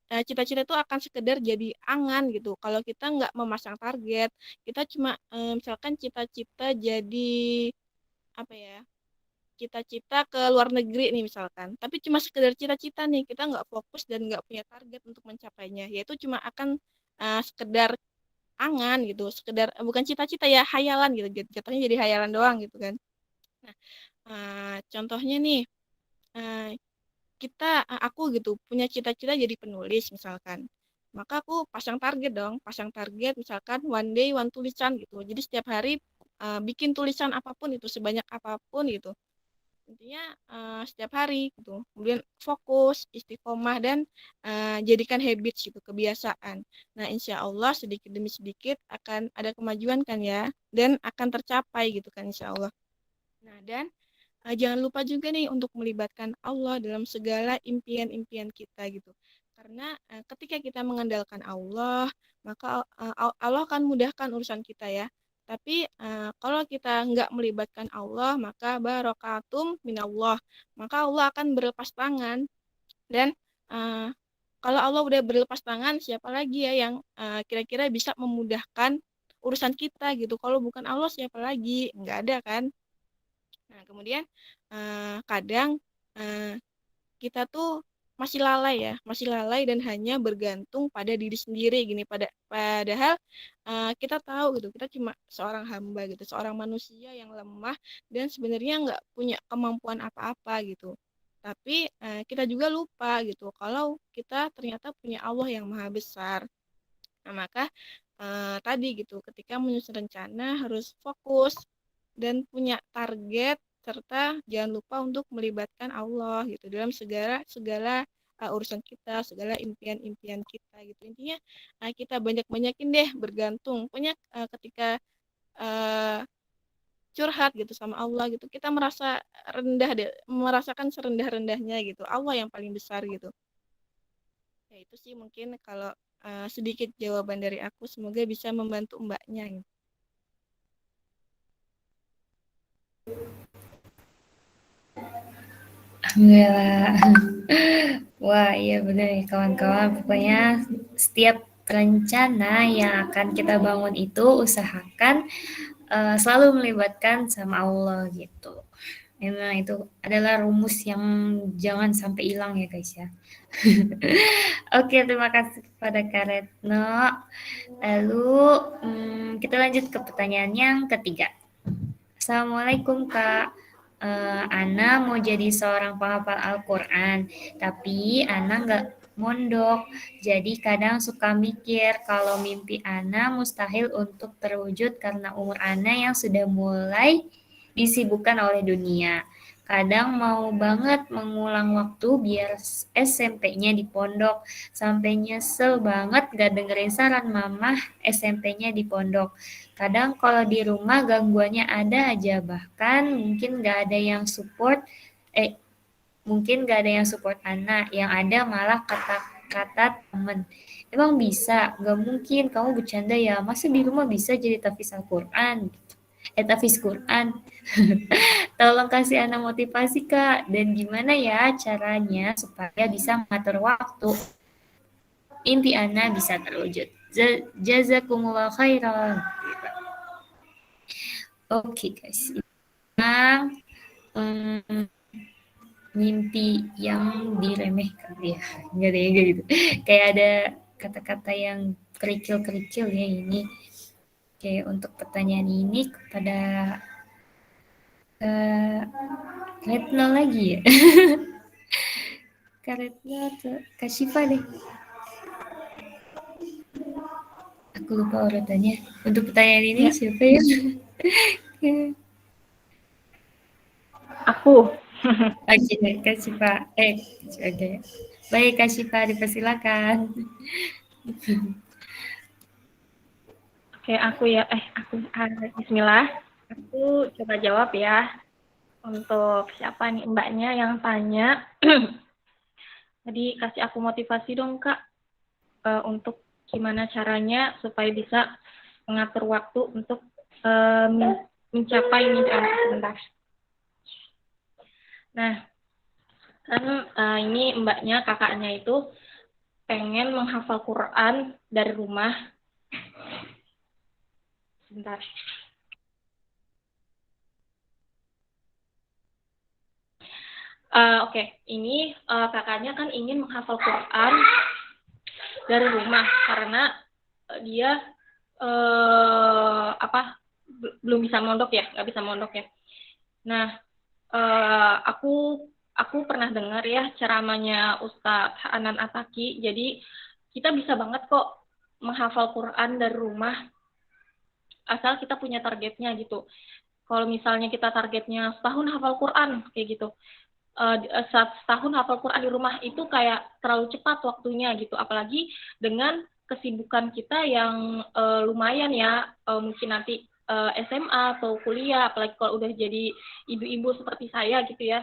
[SPEAKER 8] itu akan sekedar jadi angan gitu. Kalau kita nggak memasang target, kita cuma misalkan cita-cita jadi apa ya? Cita-cita ke luar negeri nih misalkan, tapi cuma sekedar cita-cita nih, kita nggak fokus dan nggak punya target untuk mencapainya, yaitu cuma akan sekedar angan gitu, sekedar bukan cita-cita ya, hayalan gitu, jatuhnya jadi hayalan doang gitu kan. Nah, contohnya nih, uh, aku gitu punya cita-cita jadi penulis misalkan, maka aku pasang target dong, pasang target misalkan one day one tulisan gitu, jadi setiap hari bikin tulisan apapun itu, sebanyak apapun gitu. Intinya setiap hari gitu, kemudian fokus istiqomah dan jadikan habits gitu, kebiasaan. Nah, insya Allah sedikit demi sedikit akan ada kemajuan kan ya, dan akan tercapai gitu kan insya Allah. Nah, dan jangan lupa juga nih untuk melibatkan Allah dalam segala impian-impian kita gitu. Karena ketika kita mengandalkan Allah, maka Allah akan mudahkan urusan kita ya. Tapi kalau kita nggak melibatkan Allah, maka barokatum minallah, maka Allah akan berlepas tangan. Dan uh, kalau Allah udah berlepas tangan, siapa lagi ya yang kira-kira bisa memudahkan urusan kita gitu? Kalau bukan Allah, siapa lagi? Nggak ada kan? Nah, kemudian kadang kita tuh masih lalai ya, masih lalai dan hanya bergantung pada diri sendiri gini. Padahal kita tahu gitu, kita cuma seorang hamba gitu, seorang manusia yang lemah dan sebenarnya nggak punya kemampuan apa-apa gitu. Tapi kita juga lupa gitu kalau kita ternyata punya Allah yang maha besar. Nah, maka tadi gitu, ketika menyusun rencana harus fokus dan punya target serta jangan lupa untuk melibatkan Allah gitu dalam segala segala urusan kita, segala impian-impian kita gitu. Intinya kita banyak-banyakin deh bergantung. Pokoknya ketika curhat gitu sama Allah gitu, kita merasa rendah deh, merasakan serendah-rendahnya gitu. Allah yang paling besar gitu. Ya itu sih mungkin kalau sedikit jawaban dari aku, semoga bisa membantu mbaknya gitu.
[SPEAKER 4] Alhamdulillah. Wah, iya benar ya kawan-kawan. Pokoknya setiap rencana yang akan kita bangun itu usahakan selalu melibatkan sama Allah gitu. Memang itu adalah rumus yang jangan sampai hilang ya guys ya. Oke, terima kasih kepada Kak Retno. Lalu kita lanjut ke pertanyaan yang ketiga. Assalamualaikum Kak. Ana mau jadi seorang penghafal Al-Quran, tapi Ana nggak mondok. Jadi kadang suka mikir kalau mimpi Ana mustahil untuk terwujud karena umur Ana yang sudah mulai disibukkan oleh dunia. Kadang mau banget mengulang waktu biar SMP-nya di pondok. Sampai nyesel banget gak dengerin saran mamah SMP-nya di pondok. Kadang kalau di rumah gangguannya ada aja, bahkan mungkin gak ada yang support, mungkin gak ada yang support anak, yang ada malah kata-kata temen. Emang bisa? Gak mungkin, kamu bercanda ya, masa di rumah bisa jadi tahfiz Al-Quran? Tahfiz Quran. Tolong kasih anak motivasi Kak, dan gimana ya caranya supaya bisa mengatur waktu. Mimpi anak bisa terwujud. Jazakumullah khairan. Oke guys, memang mimpi yang diremehkan ya, nggak ada yang gitu. Kayak ada kata-kata yang kerikil-kerikil ya ini. Oke, untuk pertanyaan ini kepada Retno lagi ya. Kak Retno atau Kak Syifa deh. Aku lupa urutannya. Untuk pertanyaan ini siapa ya?
[SPEAKER 3] Aku.
[SPEAKER 4] Oke, Kak Syifa. Oke. Baik, Kak Syifa, dipersilakan.
[SPEAKER 3] Oke, aku bismillah. Aku coba jawab ya. Untuk siapa nih mbaknya yang tanya. Jadi kasih aku motivasi dong Kak. Untuk gimana caranya supaya bisa mengatur waktu untuk mencapai mimpi anak sebentar. Nah, kan ini mbaknya, kakaknya itu pengen menghafal Quran dari rumah. Sebentar. Oke. Ini kakaknya kan ingin menghafal Quran dari rumah karena dia belum bisa mondok ya, nggak bisa mondok ya. Nah, aku pernah dengar ya ceramahnya Ustadz Anan Ataki. Jadi kita bisa banget kok menghafal Quran dari rumah asal kita punya targetnya gitu. Kalau misalnya kita targetnya setahun hafal Quran kayak gitu, setahun hafal Quran di rumah itu kayak terlalu cepat waktunya gitu. Apalagi dengan kesibukan kita yang lumayan ya, mungkin nanti
[SPEAKER 7] SMA atau kuliah, apalagi kalau udah jadi ibu-ibu seperti saya gitu ya,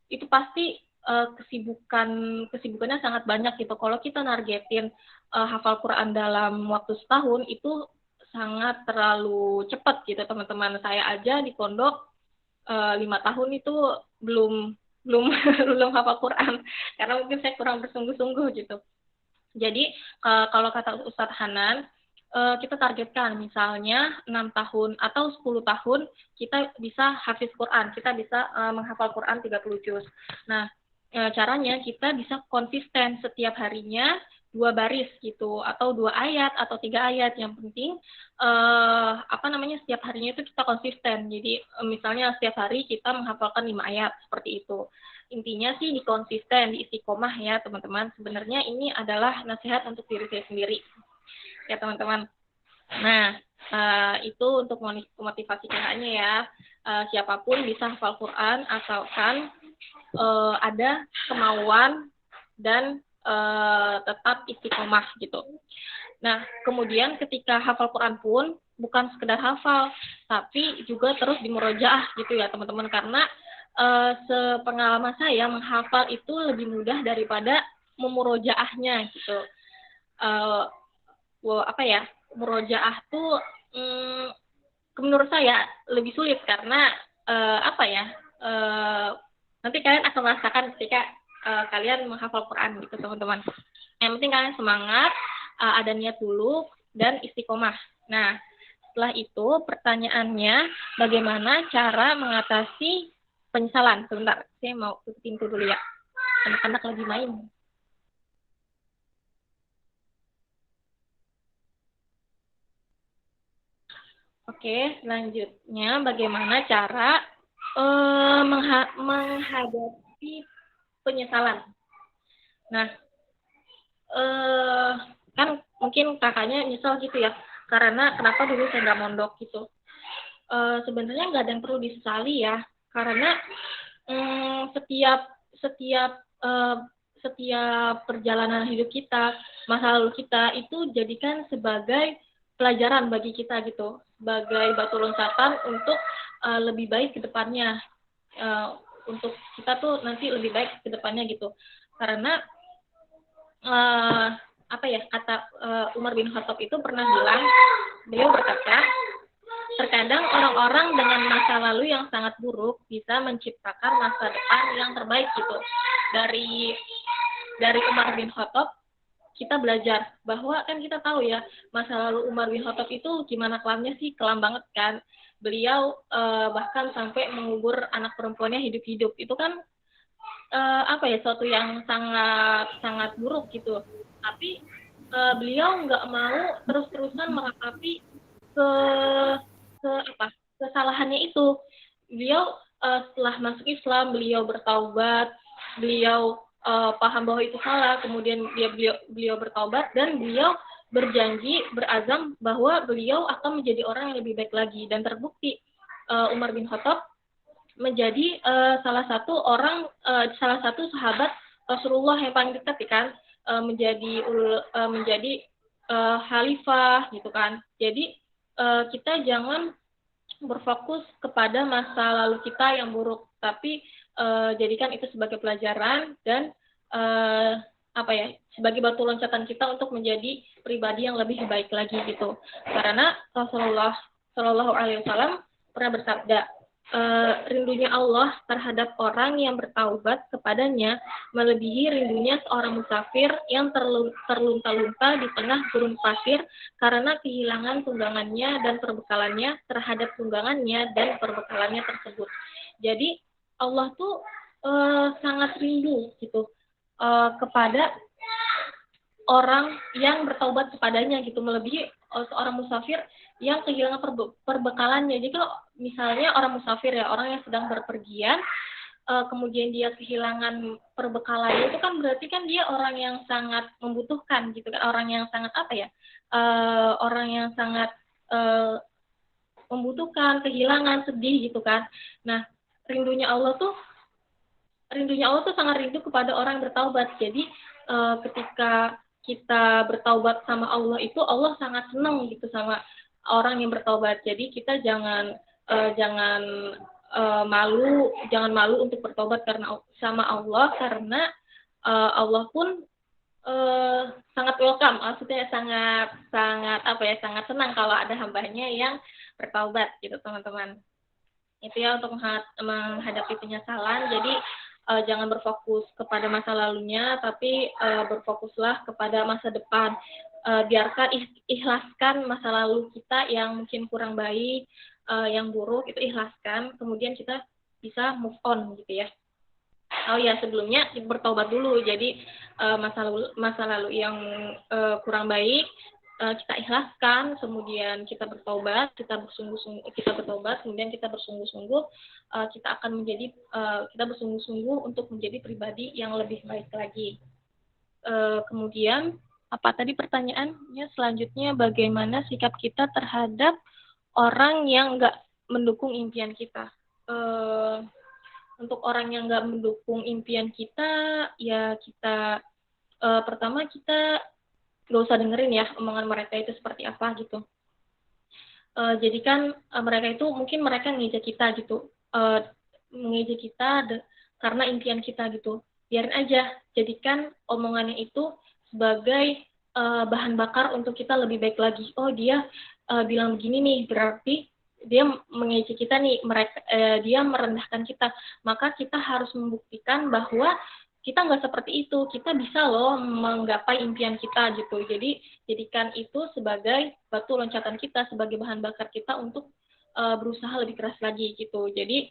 [SPEAKER 7] itu pasti kesibukannya sangat banyak gitu. Kalau kita nargetin hafal Quran dalam waktu setahun itu sangat terlalu cepat gitu teman-teman. Saya aja di pondok 5 tahun itu belum belum hafal Quran karena mungkin saya kurang bersungguh-sungguh gitu. Jadi kalau kata Ustadz Hanan, kita targetkan misalnya 6 tahun atau 10 tahun kita bisa hafiz Quran, kita bisa menghafal Quran 30 juz. Nah, caranya kita bisa konsisten setiap harinya 2 baris gitu, atau 2 ayat atau 3 ayat. Yang penting setiap harinya itu kita konsisten. Jadi misalnya setiap hari kita menghafalkan 5 ayat seperti itu. Intinya sih di konsisten, di istiqomah ya teman-teman. Sebenarnya ini adalah nasihat untuk diri saya sendiri ya teman-teman. Nah, itu untuk motivasi kakaknya ya. Siapapun bisa hafal Quran asalkan ada kemauan dan tetap istiqomah gitu. Nah, kemudian ketika hafal Quran pun bukan sekedar hafal, tapi juga terus dimurojaah gitu ya teman-teman. Karena sepengalaman saya menghafal itu lebih mudah daripada memurojaahnya gitu. Murojaah tuh menurut saya lebih sulit karena nanti kalian akan merasakan ketika kalian menghafal Quran gitu teman-teman. Yang penting kalian semangat, ada niat dulu dan istiqomah. Nah, setelah itu pertanyaannya bagaimana cara mengatasi penyesalan? Sebentar, saya mau tutup pintu dulu ya. Anak-anak lagi main. Oke, selanjutnya bagaimana cara menghadapi penyesalan. Nah, kan mungkin kakaknya nyesel gitu ya, karena kenapa dulu saya nggak mondok gitu. Sebenarnya nggak ada yang perlu disesali ya, karena setiap perjalanan hidup kita, masa lalu kita itu jadikan sebagai pelajaran bagi kita gitu, sebagai batu loncatan untuk lebih baik ke depannya, untuk kita tuh nanti lebih baik ke depannya gitu. Karena kata Umar bin Khattab itu pernah bilang, beliau berkata, terkadang orang-orang dengan masa lalu yang sangat buruk bisa menciptakan masa depan yang terbaik gitu. Dari Umar bin Khattab kita belajar bahwa kan kita tahu ya masa lalu Umar bin Khattab itu gimana kelamnya sih, kelam banget kan. Beliau bahkan sampai mengubur anak perempuannya hidup-hidup. Itu kan suatu yang sangat buruk gitu. Tapi beliau nggak mau terus-terusan meratapi kesalahannya itu. Beliau setelah masuk Islam, beliau bertaubat, beliau paham bahwa itu salah, kemudian beliau bertaubat dan beliau berjanji, berazam bahwa beliau akan menjadi orang yang lebih baik lagi. Dan terbukti Umar bin Khattab menjadi salah satu sahabat Rasulullah yang paling dekat kan, menjadi khalifah gitu kan. Jadi kita jangan berfokus kepada masa lalu kita yang buruk, tapi jadikan itu sebagai pelajaran dan sebagai batu loncatan kita untuk menjadi pribadi yang lebih baik lagi gitu. Karena Rasulullah Shallallahu Alaihi Wasallam pernah bersabda, rindunya Allah terhadap orang yang bertaubat kepadanya melebihi rindunya seorang musafir yang terlunta-lunta di tengah gurun pasir karena kehilangan tunggangannya dan perbekalannya terhadap tunggangannya dan perbekalannya tersebut. Jadi Allah tuh sangat rindu gitu kepada orang yang bertaubat kepadanya gitu, melebihi seorang musafir yang kehilangan perbekalannya. Jadi kalau misalnya orang musafir ya, orang yang sedang berpergian, kemudian dia kehilangan perbekalannya, itu kan berarti kan dia orang yang sangat membutuhkan gitu kan, orang yang sangat orang yang sangat membutuhkan, kehilangan, sedih gitu kan. Nah, rindunya Allah tuh sangat rindu kepada orang yang bertaubat. Jadi ketika kita bertaubat sama Allah itu, Allah sangat senang gitu sama orang yang bertobat. Jadi kita jangan malu untuk bertobat karena sama Allah, karena Allah pun sangat welcome, maksudnya sangat senang kalau ada hambanya yang bertaubat gitu teman-teman. Itu ya untuk menghadapi penyesalan. Jadi jangan berfokus kepada masa lalunya, tapi berfokuslah kepada masa depan. Biarkan ikhlaskan masa lalu kita yang mungkin kurang baik, yang buruk itu ikhlaskan, kemudian kita bisa move on gitu ya. Oh ya, sebelumnya bertobat dulu. Jadi masa lalu yang kurang baik kita ikhlaskan, kemudian kita bertobat, kita bertobat, kemudian kita bersungguh-sungguh, kita akan menjadi kita bersungguh-sungguh untuk menjadi pribadi yang lebih baik lagi. Kemudian apa tadi pertanyaannya selanjutnya, bagaimana sikap kita terhadap orang yang nggak mendukung impian kita? Untuk orang yang nggak mendukung impian kita, ya kita pertama kita nggak usah dengerin ya omongan mereka itu seperti apa gitu. Jadi kan mereka itu mungkin mereka ngejek kita gitu, ngejek kita karena impian kita gitu. Biarin aja, jadikan omongannya itu sebagai bahan bakar untuk kita lebih baik lagi. Oh dia bilang begini nih, berarti dia mengejek kita nih, dia merendahkan kita. Maka kita harus membuktikan bahwa kita nggak seperti itu, kita bisa loh menggapai impian kita gitu. Jadi jadikan itu sebagai batu loncatan kita, sebagai bahan bakar kita untuk berusaha lebih keras lagi gitu. Jadi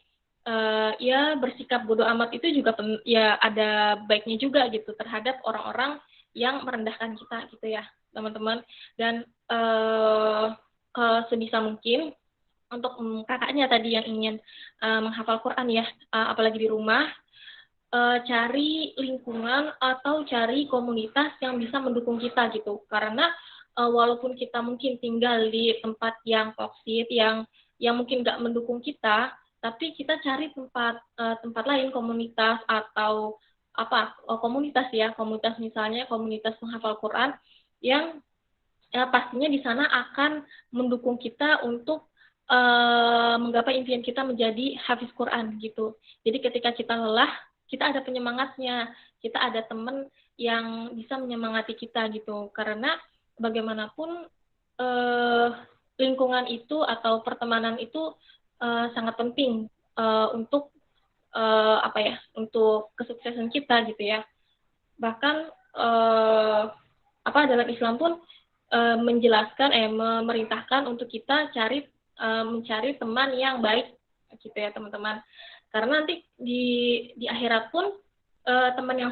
[SPEAKER 7] ya bersikap bodoh amat itu juga ya ada baiknya juga gitu terhadap orang-orang yang merendahkan kita gitu ya teman-teman. Dan sebisa mungkin untuk kakaknya tadi yang ingin menghafal Quran ya, apalagi di rumah, cari lingkungan atau cari komunitas yang bisa mendukung kita gitu. Karena walaupun kita mungkin tinggal di tempat yang toksik, yang mungkin nggak mendukung kita, tapi kita cari tempat lain, komunitas atau komunitas ya, komunitas misalnya komunitas penghafal Quran yang pastinya di sana akan mendukung kita untuk menggapai impian kita menjadi hafiz Quran gitu. Jadi ketika kita lelah, kita ada penyemangatnya, kita ada teman yang bisa menyemangati kita gitu. Karena bagaimanapun lingkungan itu atau pertemanan itu sangat penting untuk untuk kesuksesan kita gitu ya. Bahkan dalam Islam pun menjelaskan memerintahkan untuk kita mencari teman yang baik gitu ya teman-teman. Karena nanti di akhirat pun teman yang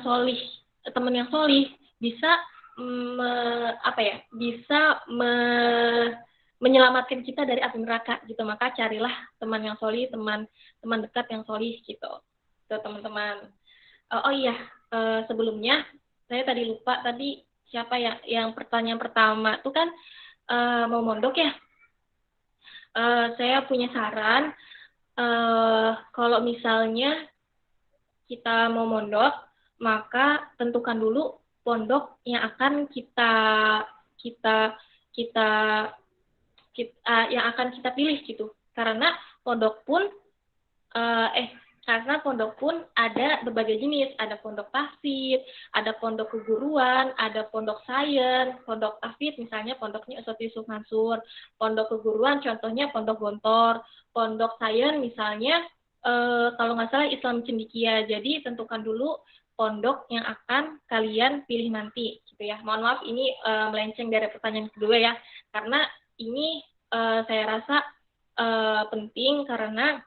[SPEAKER 7] solih bisa menyelamatkan kita dari api neraka gitu. Maka carilah teman yang solih, teman dekat yang solih gitu. Tuh teman-teman. Sebelumnya saya tadi lupa tadi siapa yang pertanyaan pertama tuh kan mau mondok ya. Saya punya saran, kalau misalnya kita mau mondok, maka tentukan dulu pondok yang akan yang akan kita pilih gitu. Karena pondok pun ada berbagai jenis, ada pondok tahfidz, ada pondok keguruan, ada pondok sains, pondok tahfidz misalnya pondoknya Ustadz Yusuf Mansur, pondok keguruan contohnya pondok Gontor, pondok sains misalnya kalau nggak salah Islam Cendikia. Jadi tentukan dulu pondok yang akan kalian pilih nanti gitu ya. Mohon maaf ini melenceng dari pertanyaan kedua ya, karena ini saya rasa penting karena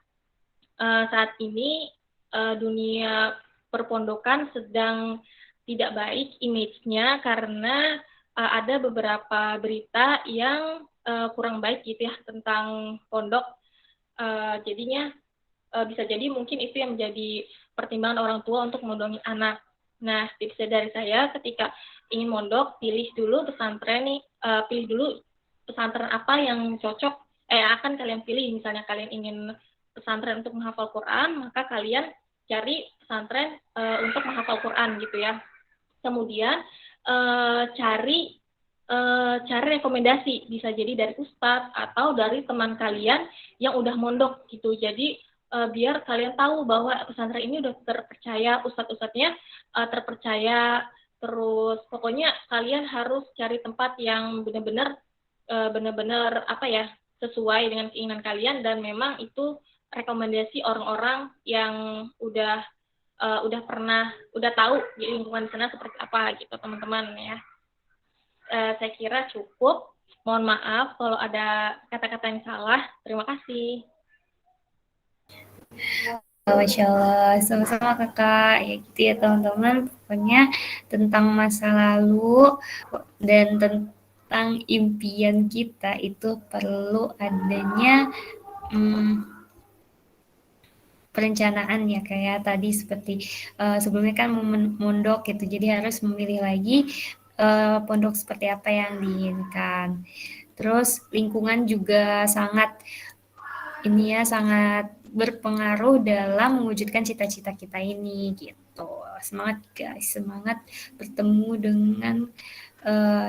[SPEAKER 7] saat ini dunia perpondokan sedang tidak baik image-nya karena ada beberapa berita yang kurang baik gitu ya tentang pondok. Jadinya bisa jadi mungkin itu yang menjadi pertimbangan orang tua untuk mondongin anak. Nah, tipsnya dari saya ketika ingin mondok, pilih dulu pesantren apa yang cocok akan kalian pilih. Misalnya kalian ingin pesantren untuk menghafal Quran, maka kalian cari pesantren untuk menghafal Quran gitu ya. Kemudian cari cari rekomendasi, bisa jadi dari ustadz atau dari teman kalian yang udah mondok gitu. Jadi biar kalian tahu bahwa pesantren ini udah terpercaya, ustadz-ustadznya terpercaya, terus pokoknya kalian harus cari tempat yang benar-benar apa ya, sesuai dengan keinginan kalian dan memang itu rekomendasi orang-orang yang udah tahu di lingkungan sana seperti apa gitu teman-teman ya. Saya kira cukup. Mohon maaf kalau ada kata-kata yang salah. Terima kasih.
[SPEAKER 4] Masya Allah, sama-sama kakak. Ya gitu ya teman-teman. Pokoknya tentang masa lalu dan tentang impian kita itu perlu adanya perencanaan ya kayak tadi seperti sebelumnya kan mondok gitu, jadi harus memilih lagi pondok seperti apa yang diinginkan. Terus lingkungan juga sangat berpengaruh dalam mewujudkan cita-cita kita ini gitu. Semangat guys, semangat bertemu dengan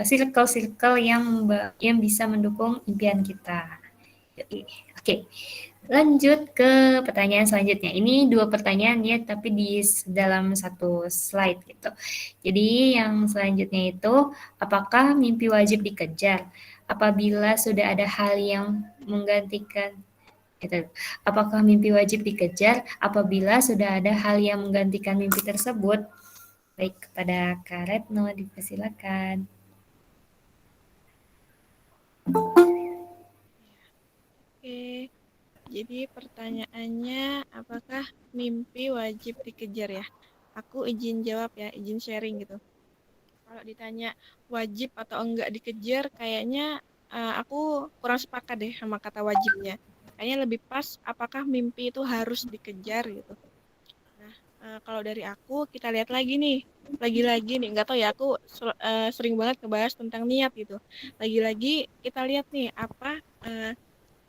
[SPEAKER 4] circle-circle yang bisa mendukung impian kita. Oke. Lanjut ke pertanyaan selanjutnya. Ini 2 pertanyaan ya, tapi di dalam satu slide gitu. Jadi yang selanjutnya itu, apakah mimpi wajib dikejar apabila sudah ada hal yang menggantikan gitu. Apakah mimpi wajib dikejar apabila sudah ada hal yang menggantikan mimpi tersebut? Baik, kepada Kak Retno dipersilakan.
[SPEAKER 8] Oke. Jadi pertanyaannya, apakah mimpi wajib dikejar ya? Aku izin jawab ya, izin sharing gitu. Kalau ditanya wajib atau enggak dikejar, kayaknya aku kurang sepakat deh sama kata wajibnya. Kayaknya lebih pas, apakah mimpi itu harus dikejar gitu. Nah, kalau dari aku, kita lihat lagi nih. Lagi-lagi nih, nggak tahu ya, aku sering banget ngebahas tentang niat gitu. Lagi-lagi kita lihat nih, apa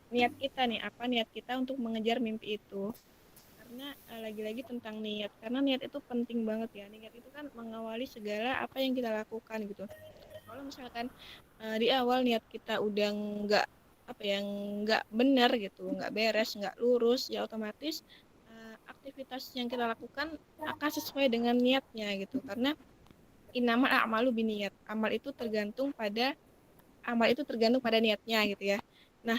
[SPEAKER 8] niat kita untuk mengejar mimpi itu. Karena lagi-lagi tentang niat, karena niat itu penting banget ya. Niat itu kan mengawali segala apa yang kita lakukan gitu. Kalau misalkan di awal niat kita udah nggak benar gitu, nggak beres, nggak lurus, ya otomatis aktivitas yang kita lakukan akan sesuai dengan niatnya gitu. Karena innamal a'malu binniyat, amal itu tergantung pada niatnya gitu ya. Nah,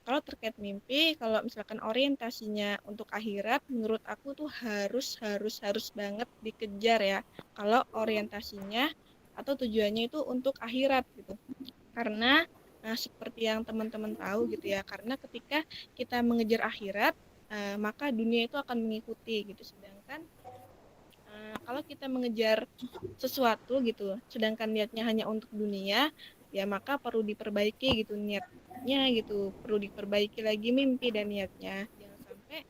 [SPEAKER 8] kalau terkait mimpi, kalau misalkan orientasinya untuk akhirat, menurut aku tuh harus banget dikejar ya. Kalau orientasinya atau tujuannya itu untuk akhirat gitu. Karena seperti yang teman-teman tahu gitu ya, karena ketika kita mengejar akhirat, maka dunia itu akan mengikuti gitu. Sedangkan kalau kita mengejar sesuatu gitu, sedangkan niatnya hanya untuk dunia, ya maka perlu diperbaiki gitu niatnya gitu, perlu diperbaiki lagi mimpi dan niatnya. Jangan sampai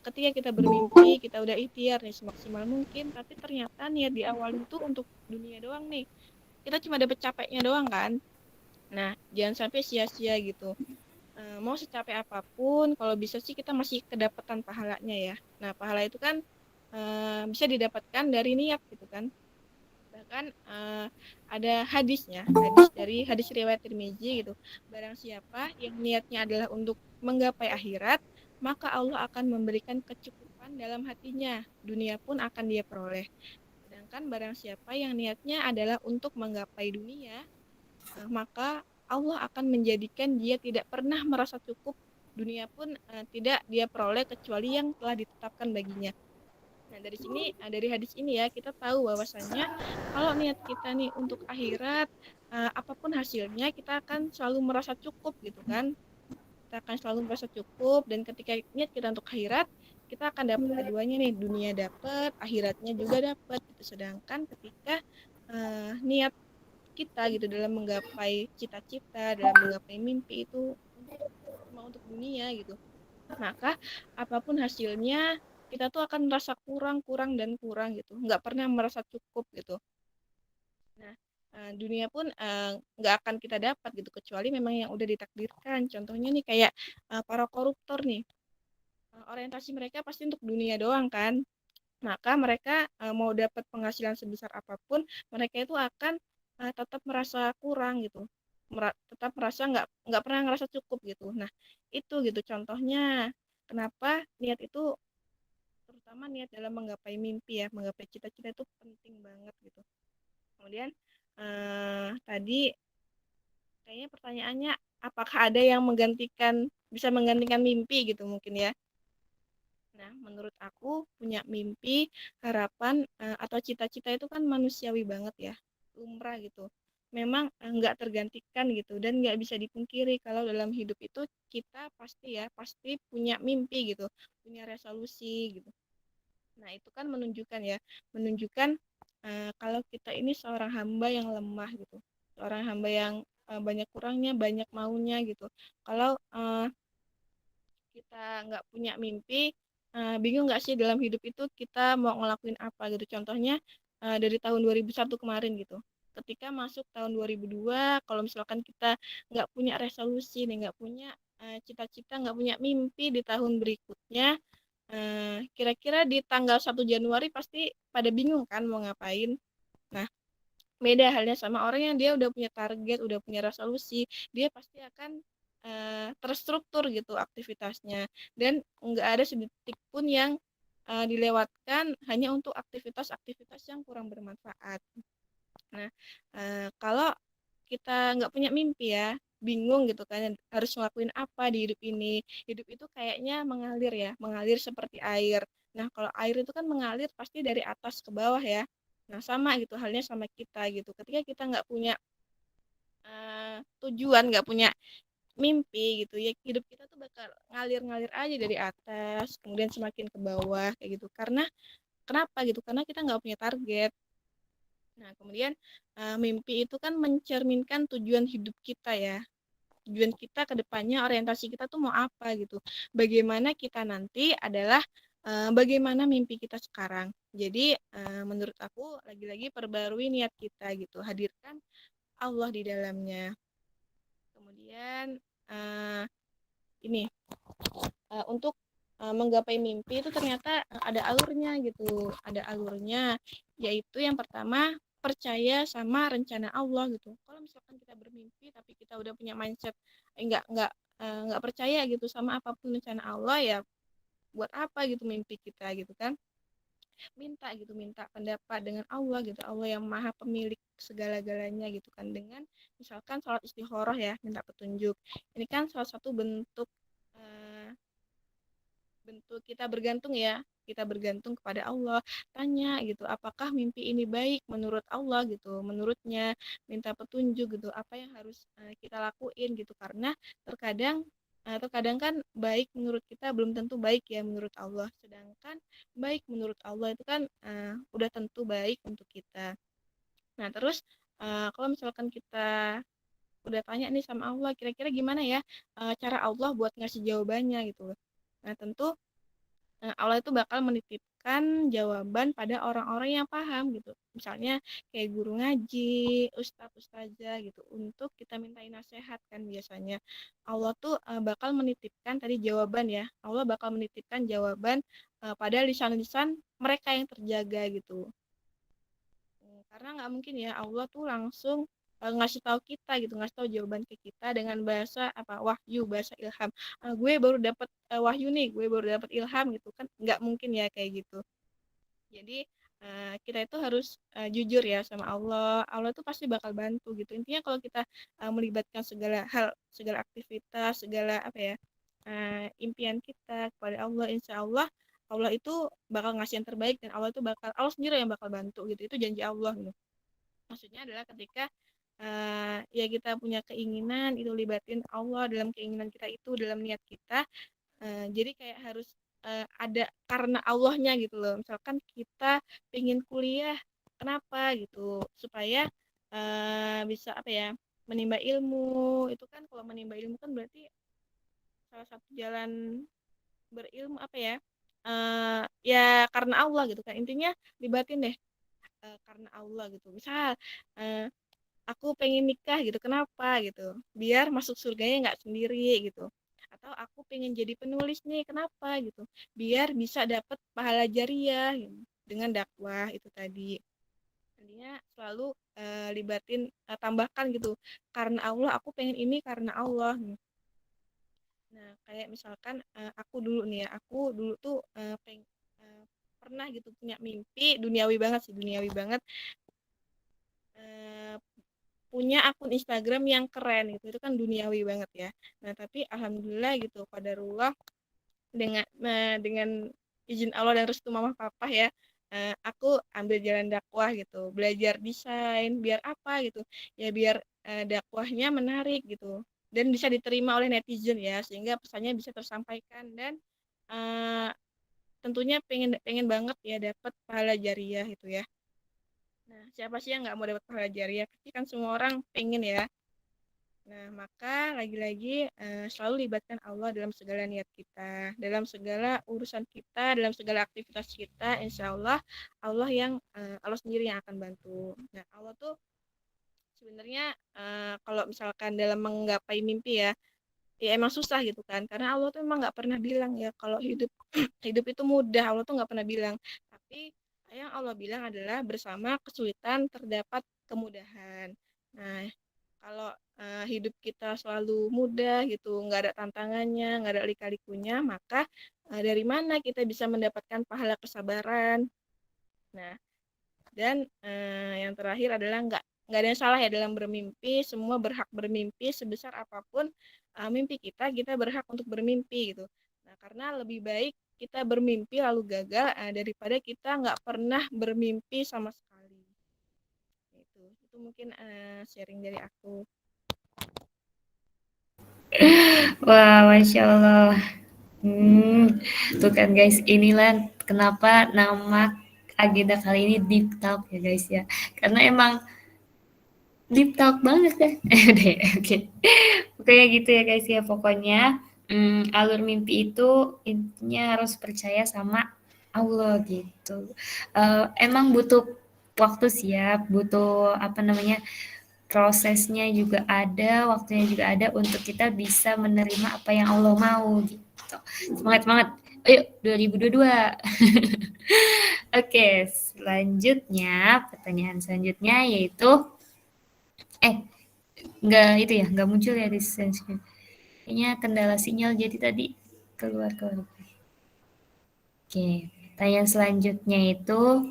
[SPEAKER 8] ketika kita bermimpi, kita udah ikhtiar nih semaksimal mungkin, tapi ternyata niat di awal itu untuk dunia doang nih. Kita cuma dapet capeknya doang kan. Nah, jangan sampai sia-sia gitu. Mau secapek apapun, kalau bisa sih kita masih kedapatan pahalanya ya. Nah, pahala itu kan bisa didapatkan dari niat gitu kan. Bahkan ada hadis riwayat Tirmizi gitu. Barang siapa yang niatnya adalah untuk menggapai akhirat, maka Allah akan memberikan kecukupan dalam hatinya. Dunia pun akan dia peroleh. Sedangkan barang siapa yang niatnya adalah untuk menggapai dunia, maka Allah akan menjadikan dia tidak pernah merasa cukup. Dunia pun tidak dia peroleh kecuali yang telah ditetapkan baginya. Nah, dari hadis ini ya, kita tahu bahwasannya kalau niat kita nih untuk akhirat, apapun hasilnya kita akan selalu merasa cukup gitu kan. Kita akan selalu merasa cukup, dan ketika niat kita untuk akhirat, kita akan dapat keduanya nih, dunia dapat, akhiratnya juga dapat gitu. Sedangkan ketika niat kita gitu dalam menggapai cita-cita, dalam menggapai mimpi itu cuma untuk dunia gitu, maka apapun hasilnya kita tuh akan merasa kurang gitu, nggak pernah merasa cukup gitu. Nah, dunia pun nggak akan kita dapat gitu kecuali memang yang udah ditakdirkan. Contohnya nih kayak para koruptor nih, orientasi mereka pasti untuk dunia doang kan, maka mereka mau dapat penghasilan sebesar apapun, mereka itu akan tetap merasa kurang gitu, tetap merasa nggak pernah ngerasa cukup gitu. Nah itu gitu contohnya kenapa niat itu, terutama niat dalam menggapai mimpi ya, menggapai cita-cita itu penting banget gitu. Kemudian tadi kayaknya pertanyaannya apakah ada yang bisa menggantikan mimpi gitu mungkin ya. Nah, menurut aku punya mimpi, harapan, atau cita-cita itu kan manusiawi banget ya, lumrah gitu. Memang nggak tergantikan gitu dan nggak bisa dipungkiri kalau dalam hidup itu kita pasti punya mimpi gitu, punya resolusi gitu. Nah, itu kan menunjukkan kalau kita ini seorang hamba yang lemah gitu, seorang hamba yang banyak kurangnya, banyak maunya gitu. Kalau kita nggak punya mimpi, bingung nggak sih dalam hidup itu kita mau ngelakuin apa gitu. Contohnya dari tahun 2001 kemarin gitu. Ketika masuk tahun 2002, kalau misalkan kita nggak punya resolusi nih, nggak punya cita-cita, nggak punya mimpi di tahun berikutnya, kira-kira di tanggal 1 Januari pasti pada bingung kan mau ngapain. Nah, beda halnya sama orang yang dia udah punya target, udah punya resolusi, dia pasti akan terstruktur gitu aktivitasnya dan nggak ada sedetik pun yang dilewatkan hanya untuk aktivitas-aktivitas yang kurang bermanfaat. Nah, kalau kita nggak punya mimpi ya, bingung gitu kan harus ngelakuin apa di hidup ini. Hidup itu kayaknya mengalir seperti air. Nah, kalau air itu kan mengalir pasti dari atas ke bawah ya. Nah, sama gitu halnya sama kita gitu. Ketika kita nggak punya tujuan, nggak punya mimpi gitu ya, hidup kita tuh bakal ngalir-ngalir aja dari atas, kemudian semakin ke bawah kayak gitu. Karena kenapa gitu? Karena kita nggak punya target. Nah, kemudian mimpi itu kan mencerminkan tujuan hidup kita ya. Tujuan kita ke depannya, orientasi kita tuh mau apa gitu. Bagaimana kita nanti adalah bagaimana mimpi kita sekarang. Jadi menurut aku lagi-lagi perbarui niat kita gitu. Hadirkan Allah di dalamnya. Kemudian ini untuk menggapai mimpi itu ternyata ada alurnya gitu, ada alurnya, yaitu yang pertama percaya sama rencana Allah gitu. Kalau misalkan kita bermimpi tapi kita udah punya mindset nggak percaya gitu sama apapun rencana Allah, ya buat apa gitu mimpi kita gitu kan. Minta pendapat dengan Allah gitu, Allah yang maha pemilik segala-galanya gitu kan, dengan misalkan sholat istikharah ya, minta petunjuk. Ini kan salah satu bentuk bentuk kita bergantung kepada Allah, tanya gitu apakah mimpi ini baik menurut Allah gitu, menurutnya minta petunjuk gitu apa yang harus kita lakuin gitu, karena terkadang kan baik menurut kita belum tentu baik ya menurut Allah, sedangkan baik menurut Allah itu kan udah tentu baik untuk kita. Nah terus kalau misalkan kita udah tanya nih sama Allah, kira-kira gimana ya cara Allah buat ngasih jawabannya gitu. Nah tentu Allah itu bakal menitipkan jawaban pada orang-orang yang paham gitu. Misalnya kayak guru ngaji, ustadz ustazah gitu. Untuk kita mintain nasihat kan biasanya. Allah tuh bakal menitipkan tadi jawaban ya. Allah bakal menitipkan jawaban pada lisan-lisan mereka yang terjaga gitu. Karena nggak mungkin ya Allah tuh langsung ngasih tahu kita gitu, ngasih tahu jawaban ke kita dengan bahasa wahyu, bahasa ilham. Gue baru dapat wahyu nih, gue baru dapat ilham gitu kan, nggak mungkin ya kayak gitu. Jadi kita itu harus jujur ya sama Allah. Allah tuh pasti bakal bantu gitu. Intinya kalau kita melibatkan segala hal, segala aktivitas, segala impian kita kepada Allah, insya Allah Allah itu bakal ngasih yang terbaik, dan Allah sendiri yang bakal bantu gitu. Itu janji Allah gitu. Maksudnya adalah ketika ya kita punya keinginan itu, libatin Allah dalam keinginan kita itu, dalam niat kita. Jadi kayak harus ada karena Allahnya gitu loh. Misalkan kita pengen kuliah, kenapa gitu, supaya bisa menimba ilmu. Itu kan kalau menimba ilmu kan berarti salah satu jalan berilmu ya karena Allah gitu kan. Intinya libatin deh karena Allah gitu. Misal aku pengen nikah gitu, kenapa gitu, biar masuk surganya nggak sendiri gitu. Atau aku pengen jadi penulis nih, kenapa gitu, biar bisa dapat pahala jariah gitu, dengan dakwah itu tadi. Intinya selalu libatin, tambahkan gitu, karena Allah, aku pengen ini karena Allah. Nah, kayak misalkan aku dulu nih ya, aku dulu tuh pernah gitu punya mimpi duniawi banget sih, duniawi banget, eh, punya akun Instagram yang keren gitu, itu kan duniawi banget ya. Nah, tapi alhamdulillah gitu, qadarullah, dengan izin Allah dan restu mama papa ya, aku ambil jalan dakwah gitu, belajar desain, biar apa gitu, ya biar dakwahnya menarik gitu dan bisa diterima oleh netizen ya, sehingga pesannya bisa tersampaikan dan eh, tentunya pengen pengen banget ya dapat pahala jariah itu ya. Nah, siapa sih yang nggak mau dapat pahala jariah? Pasti kan semua orang pengen ya. Nah, maka lagi-lagi selalu libatkan Allah dalam segala niat kita, dalam segala urusan kita, dalam segala aktivitas kita. Insya Allah, Allah sendiri yang akan bantu. Nah, Allah tuh sebenarnya kalau misalkan dalam menggapai mimpi ya, ya emang susah gitu kan. Karena Allah tuh emang nggak pernah bilang ya kalau hidup hidup itu mudah. Allah tuh nggak pernah bilang. Tapi yang Allah bilang adalah bersama kesulitan terdapat kemudahan. Nah, kalau hidup kita selalu mudah gitu, nggak ada tantangannya, nggak ada lika-likunya, maka dari mana kita bisa mendapatkan pahala kesabaran? Nah, dan yang terakhir adalah nggak ada yang salah ya dalam bermimpi, semua berhak bermimpi sebesar apapun mimpi kita berhak untuk bermimpi gitu. Nah, karena lebih baik kita bermimpi lalu gagal daripada kita nggak pernah bermimpi sama sekali. Itu mungkin sharing dari aku.
[SPEAKER 4] Wah, Masya Allah. Tuh kan guys, inilah kenapa nama agenda kali ini Deep Talk ya guys ya. Karena emang Deep Talk banget ya. Oke. Okay. Pokoknya gitu ya guys ya. Pokoknya alur mimpi itu intinya harus percaya sama Allah gitu. Emang butuh waktu sih ya, butuh apa namanya, prosesnya juga ada, waktunya juga ada untuk kita bisa menerima apa yang Allah mau gitu. Semangat banget. Ayo 2022. Oke, selanjutnya pertanyaan selanjutnya yaitu nggak itu ya, nggak muncul ya di screen. Kayaknya kendala sinyal jadi tadi keluar. Oke, pertanyaan selanjutnya itu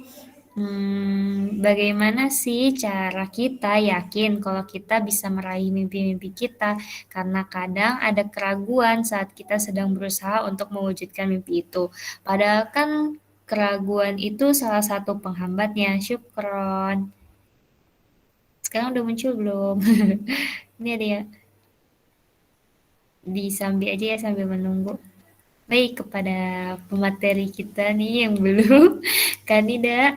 [SPEAKER 4] bagaimana sih cara kita yakin kalau kita bisa meraih mimpi-mimpi kita? Karena kadang ada keraguan saat kita sedang berusaha untuk mewujudkan mimpi itu. Padahal kan keraguan itu salah satu penghambatnya. Syukron. Sekarang udah muncul belum? Ini ada ya. Disambi aja ya sambil menunggu. Baik, kepada pemateri kita nih yang belum, Kanida.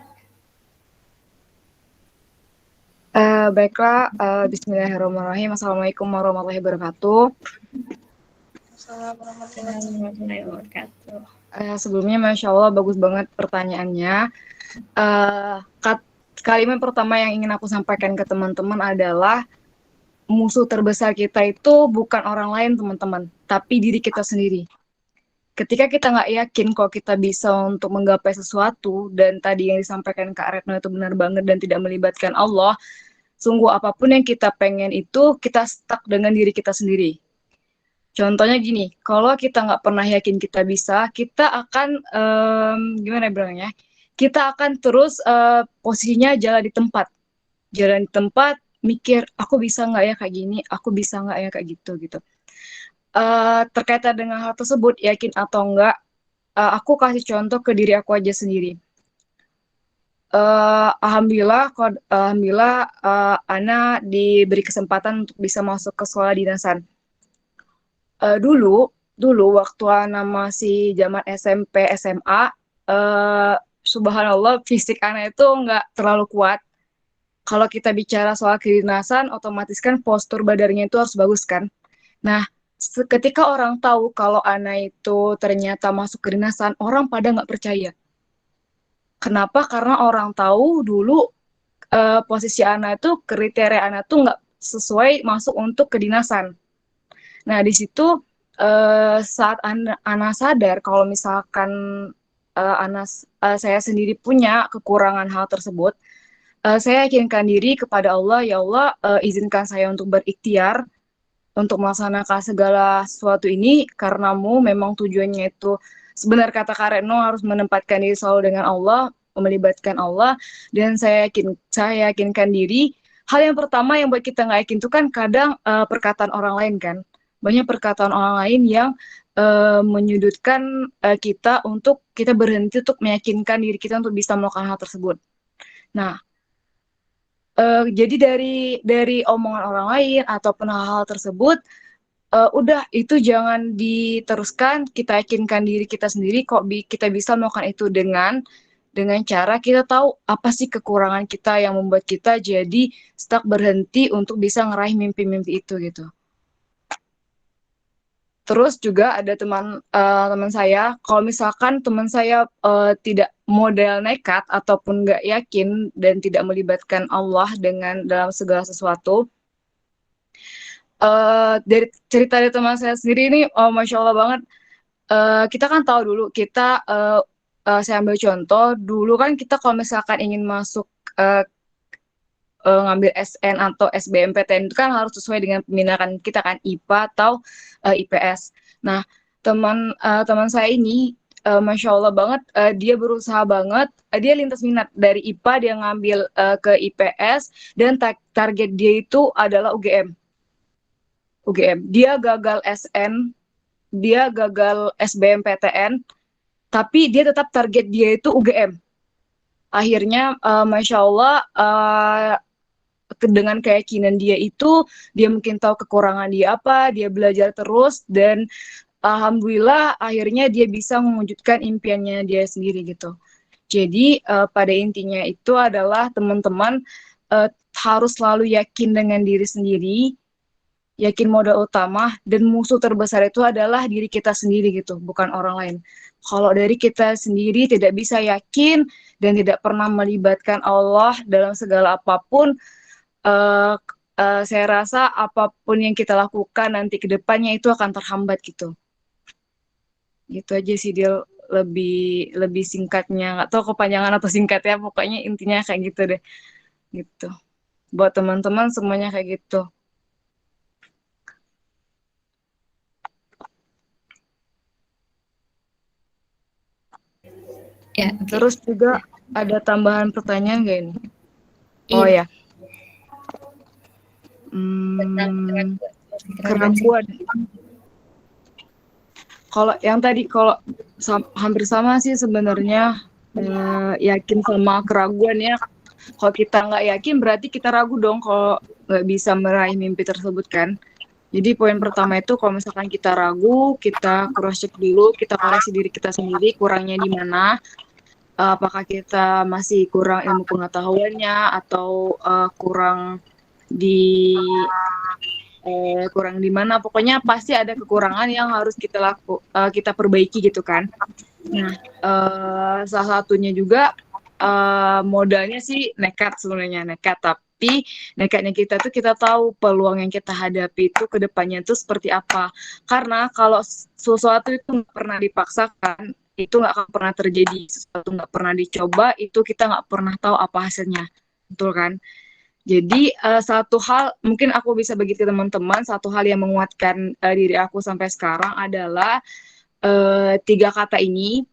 [SPEAKER 6] Baiklah, bismillahirrahmanirrahim. Assalamualaikum warahmatullahi wabarakatuh.
[SPEAKER 4] Assalamualaikum warahmatullahi wabarakatuh.
[SPEAKER 6] Sebelumnya, Masya Allah, bagus banget pertanyaannya. Kalimat pertama yang ingin aku sampaikan ke teman-teman adalah musuh terbesar kita itu bukan orang lain, teman-teman, tapi diri kita sendiri. Ketika kita nggak yakin kalau kita bisa untuk menggapai sesuatu, dan tadi yang disampaikan Kak Retno itu benar banget dan tidak melibatkan Allah, sungguh apapun yang kita pengen itu, kita stuck dengan diri kita sendiri. Contohnya gini, kalau kita nggak pernah yakin kita bisa, kita akan, gimana bilangnya, kita akan terus posisinya jalan di tempat, mikir, aku bisa nggak ya kayak gini, aku bisa nggak ya kayak gitu. Terkaitan dengan hal tersebut, yakin atau enggak, aku kasih contoh ke diri aku aja sendiri. Alhamdulillah, Ana diberi kesempatan untuk bisa masuk ke sekolah dinasan. Dulu waktu Ana masih zaman SMP, SMA, subhanallah fisik Ana itu nggak terlalu kuat. Kalau kita bicara soal kedinasan, otomatis kan postur badannya itu harus bagus kan. Nah, ketika orang tahu kalau Ana itu ternyata masuk kedinasan, orang pada nggak percaya. Kenapa? Karena orang tahu dulu posisi Ana itu, kriteria Ana tuh nggak sesuai masuk untuk kedinasan. Nah, di situ saat Ana sadar kalau misalkan saya sendiri punya kekurangan hal tersebut, saya yakinkan diri kepada Allah, ya Allah, izinkan saya untuk berikhtiar untuk melaksanakan segala sesuatu ini karenamu. Memang tujuannya itu sebenar kata Kak Retno, harus menempatkan diri selalu dengan Allah, melibatkan Allah. Dan saya yakinkan diri. Hal yang pertama yang buat kita nggak yakin itu kan kadang perkataan orang lain kan. Banyak perkataan orang lain yang menyudutkan kita untuk kita berhenti untuk meyakinkan diri kita untuk bisa melakukan hal tersebut. Nah, jadi dari omongan orang lain ataupun hal-hal tersebut, udah itu jangan diteruskan. Kita yakinkan diri kita sendiri kok kita bisa melakukan itu dengan cara kita tahu apa sih kekurangan kita yang membuat kita jadi stuck, berhenti untuk bisa ngeraih mimpi-mimpi itu gitu. Terus juga ada teman saya, kalau misalkan teman saya tidak model nekat ataupun nggak yakin dan tidak melibatkan Allah dalam segala sesuatu, dari cerita dari teman saya sendiri ini, masya Allah banget. Kita kan tahu dulu saya ambil contoh dulu kan, kita kalau misalkan ingin masuk ngambil SN atau SBMPTN itu kan harus sesuai dengan peminatan kita kan, IPA atau IPS. Nah, teman saya ini, masya Allah banget, dia berusaha banget, dia lintas minat dari IPA dia ngambil ke IPS, dan target dia itu adalah UGM. Dia gagal SN, dia gagal SBMPTN, tapi dia tetap target dia itu UGM. Akhirnya, masya Allah, dengan keyakinan dia itu, dia mungkin tahu kekurangan dia apa, dia belajar terus, dan alhamdulillah akhirnya dia bisa mewujudkan impiannya dia sendiri gitu. Jadi pada intinya itu adalah teman-teman harus selalu yakin dengan diri sendiri, yakin modal utama, dan musuh terbesar itu adalah diri kita sendiri gitu, bukan orang lain. Kalau dari kita sendiri tidak bisa yakin dan tidak pernah melibatkan Allah dalam segala apapun, saya rasa apapun yang kita lakukan nanti ke depannya itu akan terhambat gitu. Gitu aja sih dia, lebih singkatnya, nggak tahu kepanjangan atau singkatnya, pokoknya intinya kayak gitu deh. Gitu. Buat teman-teman semuanya kayak gitu.
[SPEAKER 4] Ya, oke.
[SPEAKER 6] Terus juga ada tambahan pertanyaan nggak ini?
[SPEAKER 4] Iya.
[SPEAKER 6] Oh ya.
[SPEAKER 4] Keraguan.
[SPEAKER 6] Kalau yang tadi, kalau hampir sama sih sebenarnya, yakin sama keraguan ya. Kalau kita nggak yakin berarti kita ragu dong kalau nggak bisa meraih mimpi tersebut kan. Jadi poin pertama itu kalau misalkan kita ragu, kita cross check dulu, kita koreksi diri kita sendiri kurangnya di mana. Apakah kita masih kurang ilmu pengetahuannya atau kurang di mana, pokoknya pasti ada kekurangan yang harus kita perbaiki gitu kan. Nah, salah satunya juga modalnya sih nekat sebenarnya, tapi nekatnya kita tuh kita tahu peluang yang kita hadapi itu ke depannya itu seperti apa. Karena kalau sesuatu itu nggak pernah dipaksakan, itu nggak akan pernah terjadi. Sesuatu nggak pernah dicoba, itu kita nggak pernah tahu apa hasilnya, betul kan? Jadi satu hal mungkin aku bisa bagi ke teman-teman, satu hal yang menguatkan diri aku sampai sekarang adalah 3 kata ini,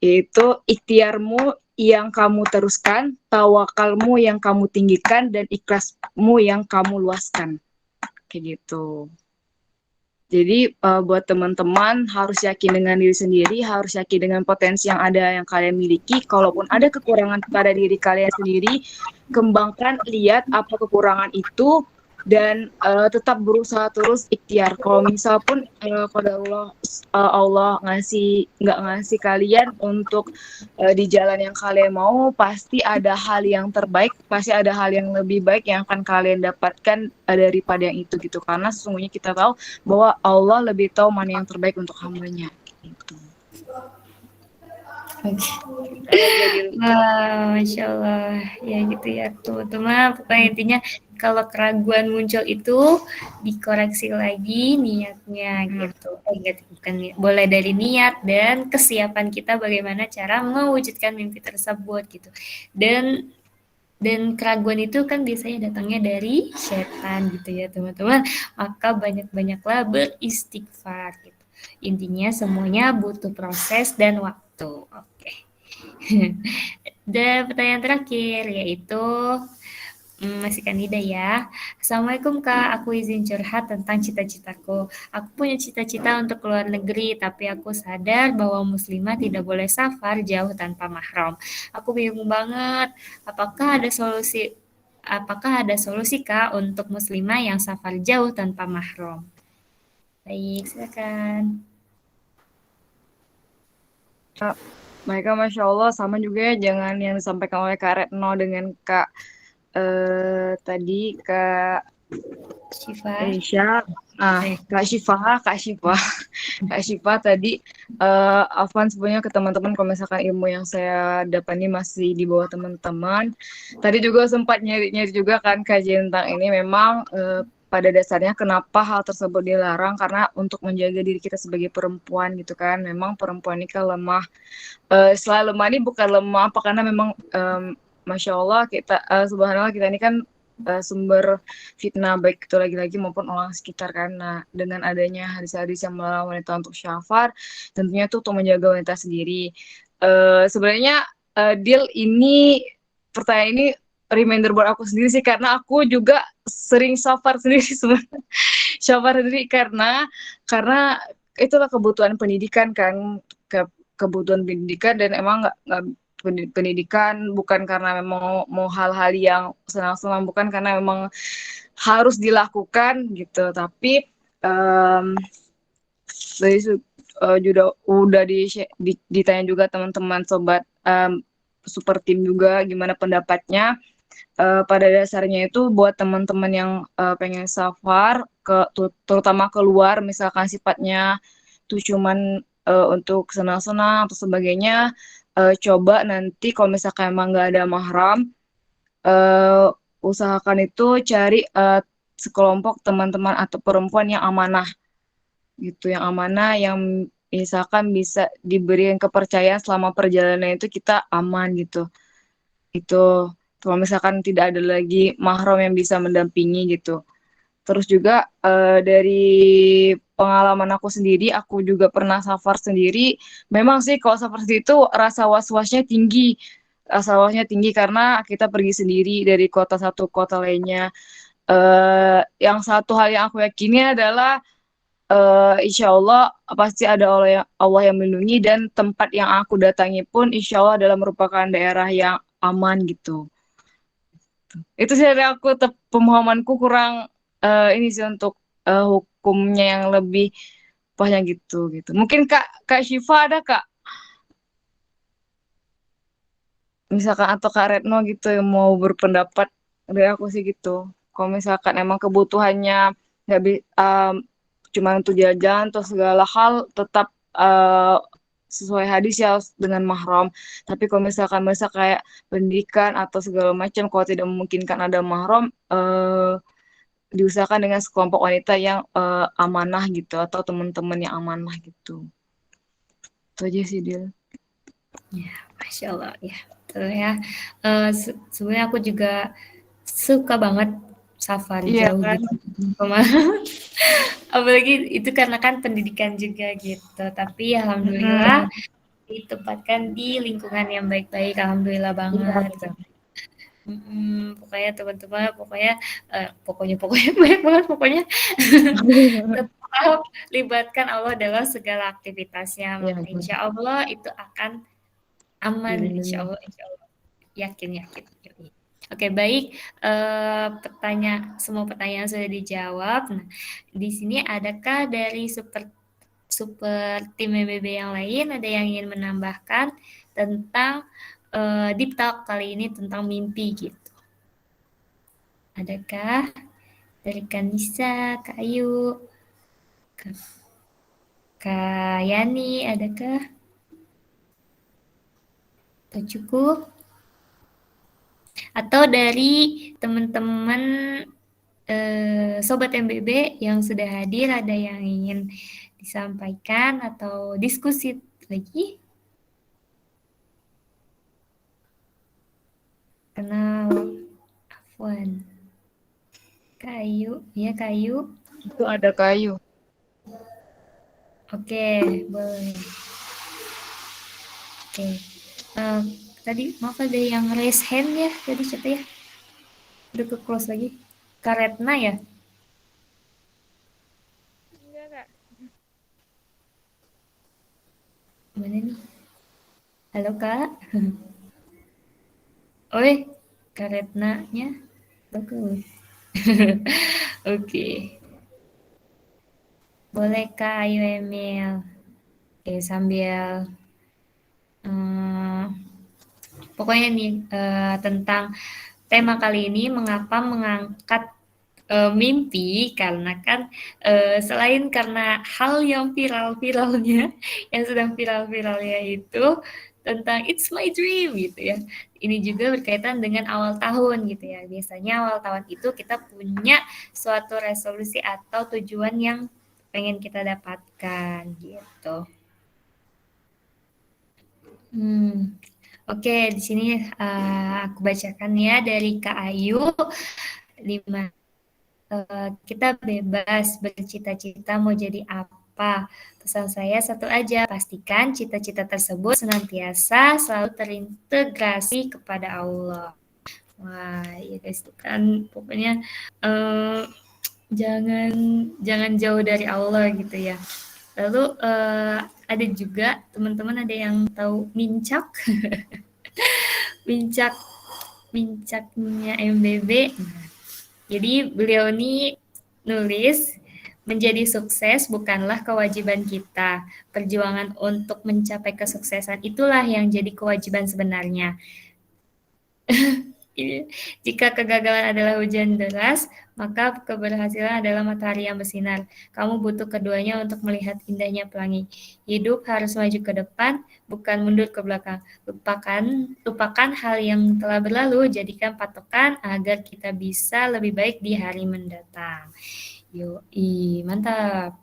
[SPEAKER 6] yaitu ikhtiarmu yang kamu teruskan, tawakalmu yang kamu tinggikan, dan ikhlasmu yang kamu luaskan. Kayak gitu. Jadi buat teman-teman harus yakin dengan diri sendiri, harus yakin dengan potensi yang ada yang kalian miliki. Kalaupun ada kekurangan pada diri kalian sendiri, kembangkan, lihat apa kekurangan itu, dan tetap berusaha terus ikhtiar. Kalau misal pun pada Allah nggak ngasih kalian untuk di jalan yang kalian mau, pasti ada hal yang terbaik, pasti ada hal yang lebih baik yang akan kalian dapatkan daripada yang itu gitu. Karena sesungguhnya kita tahu bahwa Allah lebih tahu mana yang terbaik untuk hambanya. Gitu.
[SPEAKER 4] Wah, Masya Allah. Ya gitu ya teman-teman. Pokoknya intinya kalau keraguan muncul itu dikoreksi lagi niatnya gitu. Bukan boleh dari niat dan kesiapan kita bagaimana cara mewujudkan mimpi tersebut gitu. Dan Dan keraguan itu kan biasanya datangnya dari setan gitu ya teman-teman. Maka banyak-banyaklah beristighfar gitu. Intinya semuanya butuh proses dan waktu. Oke. Dan pertanyaan terakhir yaitu masih Kanida ya. Assalamualaikum Kak, aku izin curhat tentang cita-citaku. Aku punya cita-cita untuk keluar negeri, tapi aku sadar bahwa muslimah tidak boleh safar jauh tanpa mahram. Aku bingung banget, apakah ada solusi Kak untuk muslimah yang safar jauh tanpa mahram? Baik, silakan.
[SPEAKER 6] Mereka Masya Allah sama juga ya, jangan yang disampaikan oleh Kak Retno dengan Kak tadi Kak
[SPEAKER 4] Syifa.
[SPEAKER 6] Aisyah, Kak Syifa tadi, Afwan sebenarnya ke teman-teman kalau misalkan ilmu yang saya dapat ini masih di bawah teman-teman. Tadi juga sempat nyari-nyari juga kan kajian tentang ini, memang pada dasarnya kenapa hal tersebut dilarang karena untuk menjaga diri kita sebagai perempuan gitu kan. Memang perempuan ini kan lemah. Selain lemah ini bukan lemah apa karena memang Masya Allah kita subhanallah kita ini kan sumber fitnah baik itu lagi-lagi maupun orang sekitar kan. Nah, dengan adanya hadis-hadis yang melarang wanita untuk syafar, tentunya itu untuk menjaga wanita sendiri. Sebenarnya deal ini pertanyaan ini reminder buat aku sendiri sih karena aku juga sering syafar sendiri sebenarnya. Syafar sendiri karena itulah kebutuhan pendidikan kan, kebutuhan pendidikan dan emang nggak pendidikan bukan karena memang mau hal-hal yang senang-senang, bukan karena memang harus dilakukan gitu, tapi dari juga udah ditanya juga teman-teman sobat super team juga gimana pendapatnya. Pada dasarnya itu buat teman-teman yang pengen safar terutama keluar misalkan sifatnya tuh cuman untuk senang-senang atau sebagainya, coba nanti kalau misalkan emang nggak ada mahram, usahakan itu cari sekelompok teman-teman atau perempuan yang amanah gitu, yang amanah, yang misalkan bisa diberikan kepercayaan selama perjalanan itu kita aman gitu. Itu kalau misalkan tidak ada lagi mahram yang bisa mendampingi gitu. Terus juga dari pengalaman aku sendiri, aku juga pernah safar sendiri. Memang sih kalau safar sendiri itu rasa was-wasnya tinggi. Rasa was-wasnya tinggi karena kita pergi sendiri dari kota satu ke kota lainnya. Yang satu hal yang aku yakini adalah insya Allah pasti ada Allah yang melindungi, dan tempat yang aku datangi pun insya Allah adalah merupakan daerah yang aman gitu. Itu sih dari aku, pemahamanku kurang ini sih untuk hukumnya yang lebih pasnya gitu. Mungkin Kak Syifa ada Kak, misalkan atau Kak Retno gitu yang mau berpendapat. Dari aku sih gitu. Kalau misalkan emang kebutuhannya nggak cuma untuk jajan atau segala hal, tetap sesuai hadis ya dengan mahram. Tapi kalau misalkan kayak pendidikan atau segala macam, kalau tidak memungkinkan ada mahram, diusahakan dengan sekelompok wanita yang amanah gitu atau teman-teman yang amanah gitu. Itu aja sih Dil.
[SPEAKER 4] Ya, Masya Allah ya, betul ya. Sebenarnya aku juga suka banget safar jauh
[SPEAKER 6] kan?
[SPEAKER 4] gitu. Apalagi itu karena kan pendidikan juga gitu. Tapi alhamdulillah ditempatkan di lingkungan yang baik-baik, alhamdulillah banget. Pokoknya teman-teman, pokoknya banyak banget pokoknya. Tetap libatkan Allah dalam segala aktivitasnya. Maka insya Allah itu akan aman, insya Allah. Yakin. Oke, baik. Semua pertanyaan sudah dijawab. Nah, di sini adakah dari super tim MBB yang lain ada yang ingin menambahkan tentang deep talk kali ini tentang mimpi gitu? Adakah dari Kanisa, Kak Ayu, Kak Yani, adakah? Atau cukup? Atau dari teman-teman Sobat MBB yang sudah hadir, ada yang ingin disampaikan atau diskusi lagi? Kenal. Afwan. Kayu, ya kayu.
[SPEAKER 6] Itu ada kayu.
[SPEAKER 4] Oke, boleh. Oke. Tadi maaf ada yang raise hand ya tadi siapa ya? Udah ke close lagi. Karetna ya?
[SPEAKER 8] Enggak, Kak.
[SPEAKER 4] Mana nih? Halo Kak. Oi, Karetnanya bagus. Oke. Boleh Kak, ayo Emil. Oke, sambil pokoknya nih tentang tema kali ini mengapa mengangkat mimpi karena kan selain karena hal yang viral-viralnya yang sedang viral-viralnya itu tentang it's my dream gitu ya. Ini juga berkaitan dengan awal tahun gitu ya. Biasanya awal tahun itu kita punya suatu resolusi atau tujuan yang pengen kita dapatkan gitu. Oke, di sini aku bacakan ya dari Kak Ayu. 5. Kita bebas bercita-cita mau jadi apa. Pesan saya satu aja, pastikan cita-cita tersebut senantiasa selalu terintegrasi kepada Allah. Wah, ya guys, itu kan pokoknya jangan jauh dari Allah gitu ya. Lalu ada juga teman-teman ada yang tahu mincak, mincaknya MBB. Jadi beliau ini nulis, menjadi sukses bukanlah kewajiban kita. Perjuangan untuk mencapai kesuksesan itulah yang jadi kewajiban sebenarnya. Jika kegagalan adalah hujan deras, maka keberhasilan adalah matahari yang bersinar. Kamu butuh keduanya untuk melihat indahnya pelangi. Hidup harus maju ke depan, bukan mundur ke belakang. Lupakan hal yang telah berlalu, jadikan patokan agar kita bisa lebih baik di hari mendatang. Yoi, mantap.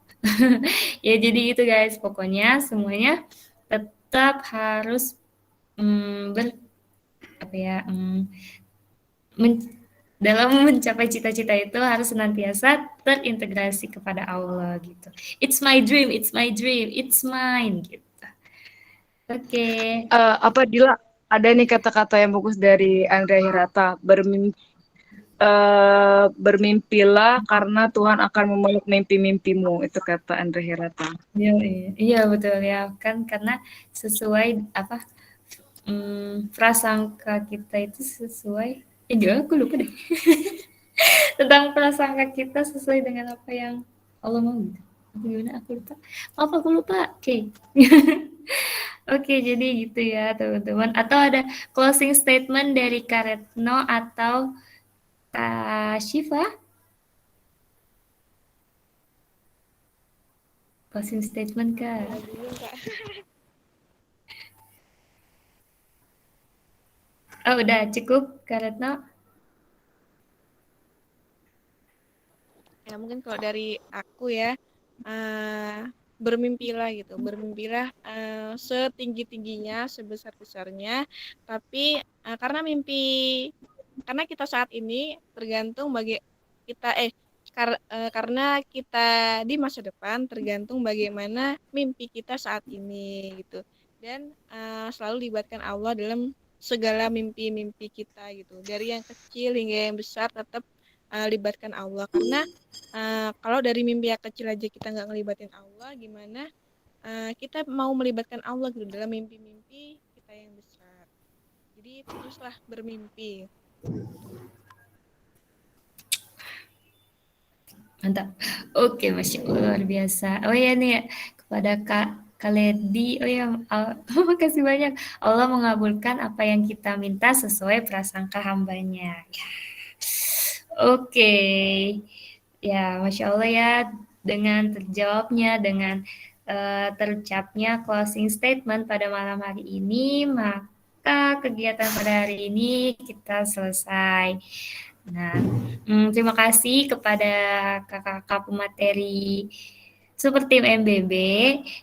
[SPEAKER 4] Ya jadi itu guys, pokoknya semuanya tetap harus dalam mencapai cita-cita itu harus senantiasa terintegrasi kepada Allah gitu. It's my dream, it's mine gitu. Oke.
[SPEAKER 6] Apa Dila? Ada nih kata-kata yang bagus dari Andrea Hirata. Bermimpilah karena Tuhan akan memeluk mimpi-mimpimu. Itu kata Andrea Hirata.
[SPEAKER 4] Iya betul ya kan karena sesuai prasangka kita itu sesuai. Juga aku lupa deh. Tentang prasangka kita sesuai dengan apa yang Allah mau gitu. Gimana aku lupa. Maaf aku lupa. Oke. Oke, jadi gitu ya teman-teman. Atau ada closing statement dari Kak Retno atau Kak Syifa? Closing statement Kak. Oh udah cukup Kak Retno?
[SPEAKER 8] Ya mungkin kalau dari aku ya, bermimpilah gitu, bermimpilah setinggi-tingginya, sebesar-besarnya, tapi karena kita saat ini tergantung karena kita di masa depan tergantung bagaimana mimpi kita saat ini gitu, dan selalu libatkan Allah dalam segala mimpi-mimpi kita gitu, dari yang kecil hingga yang besar tetap libatkan Allah, karena kalau dari mimpi yang kecil aja kita nggak ngelibatin Allah, gimana kita mau melibatkan Allah gitu dalam mimpi-mimpi kita yang besar. Jadi teruslah bermimpi.
[SPEAKER 4] Mantap. Oke, Masya Allah, luar biasa. Oh ya nih, kepada Kak Ledi, oh ya, makasih banyak. Allah mengabulkan apa yang kita minta sesuai prasangka hambanya. Ya. Oke, ya Masya Allah ya, dengan terjawabnya, dengan terucapnya closing statement pada malam hari ini, maka kegiatan pada hari ini kita selesai. Nah, terima kasih kepada kakak-kakak pemateri super tim MBB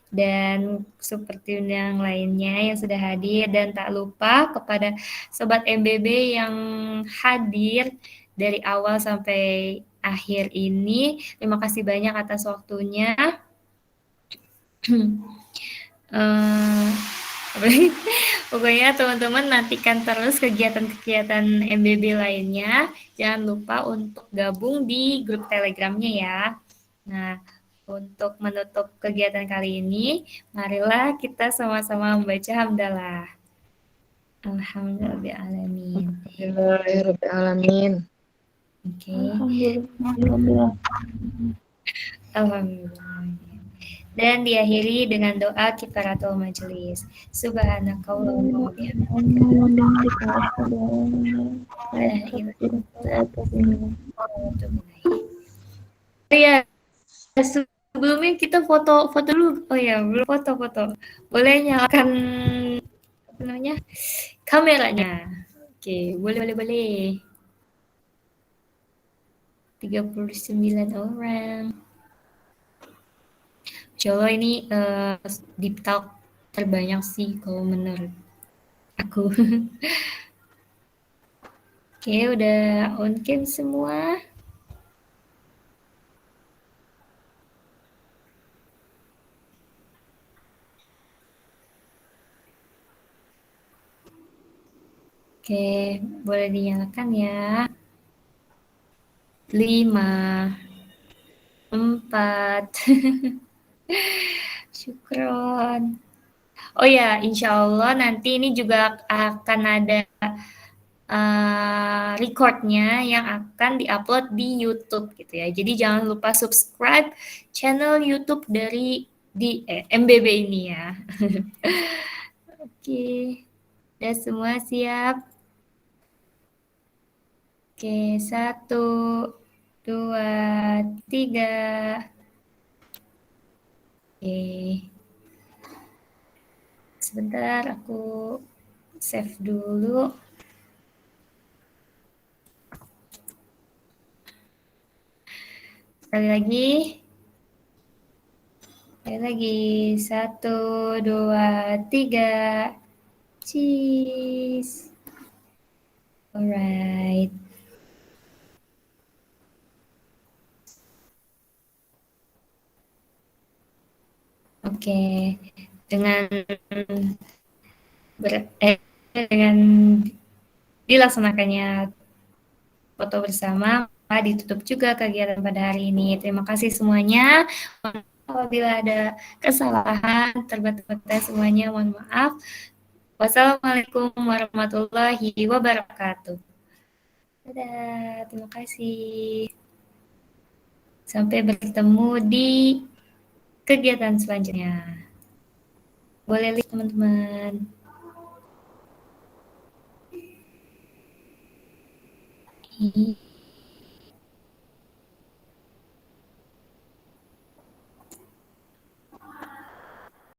[SPEAKER 4] dan super tim yang lainnya yang sudah hadir, dan tak lupa kepada sobat MBB yang hadir dari awal sampai akhir ini. Terima kasih banyak atas waktunya. Pokoknya teman-teman nantikan terus kegiatan-kegiatan MBB lainnya. Jangan lupa untuk gabung di grup Telegramnya ya. Nah, untuk menutup kegiatan kali ini, marilah kita sama-sama membaca hamdalah. Alhamdulillahirrahmanirrahim.
[SPEAKER 6] Alhamdulillahirrahmanirrahim.
[SPEAKER 4] Oke.
[SPEAKER 5] Alhamdulillah.
[SPEAKER 4] Alhamdulillah. Dan diakhiri dengan doa kifaratul majelis. Subhanakallahumma wa bihamdika. Ya, sebelumnya kita foto dulu. Oh ya, belum foto. Boleh nyalakan apa namanya? Kameranya. Oke, boleh. 39 orang. Insya Allah ini deep talk terbanyak sih kalau menurut aku. Oke, udah on cam semua. Oke, boleh dinyalakan ya. 5, 4. Syukron. Oh ya, insya Allah nanti ini juga akan ada recordnya yang akan diupload di YouTube gitu ya. Jadi jangan lupa subscribe channel YouTube dari MBB ini ya. Oke, udah semua siap? Oke, 1, 2, 3. Oke. Sebentar aku save dulu. Sekali lagi. 1, 2, 3. Cheese. Alright. Oke. Dengan dilaksanakannya foto bersama, ditutup juga kegiatan pada hari ini. Terima kasih semuanya. Apabila ada kesalahan, terbata-bata semuanya, mohon maaf. Wassalamualaikum warahmatullahi wabarakatuh. Dadah, terima kasih. Sampai bertemu di kegiatan selanjutnya. Boleh lihat teman-teman.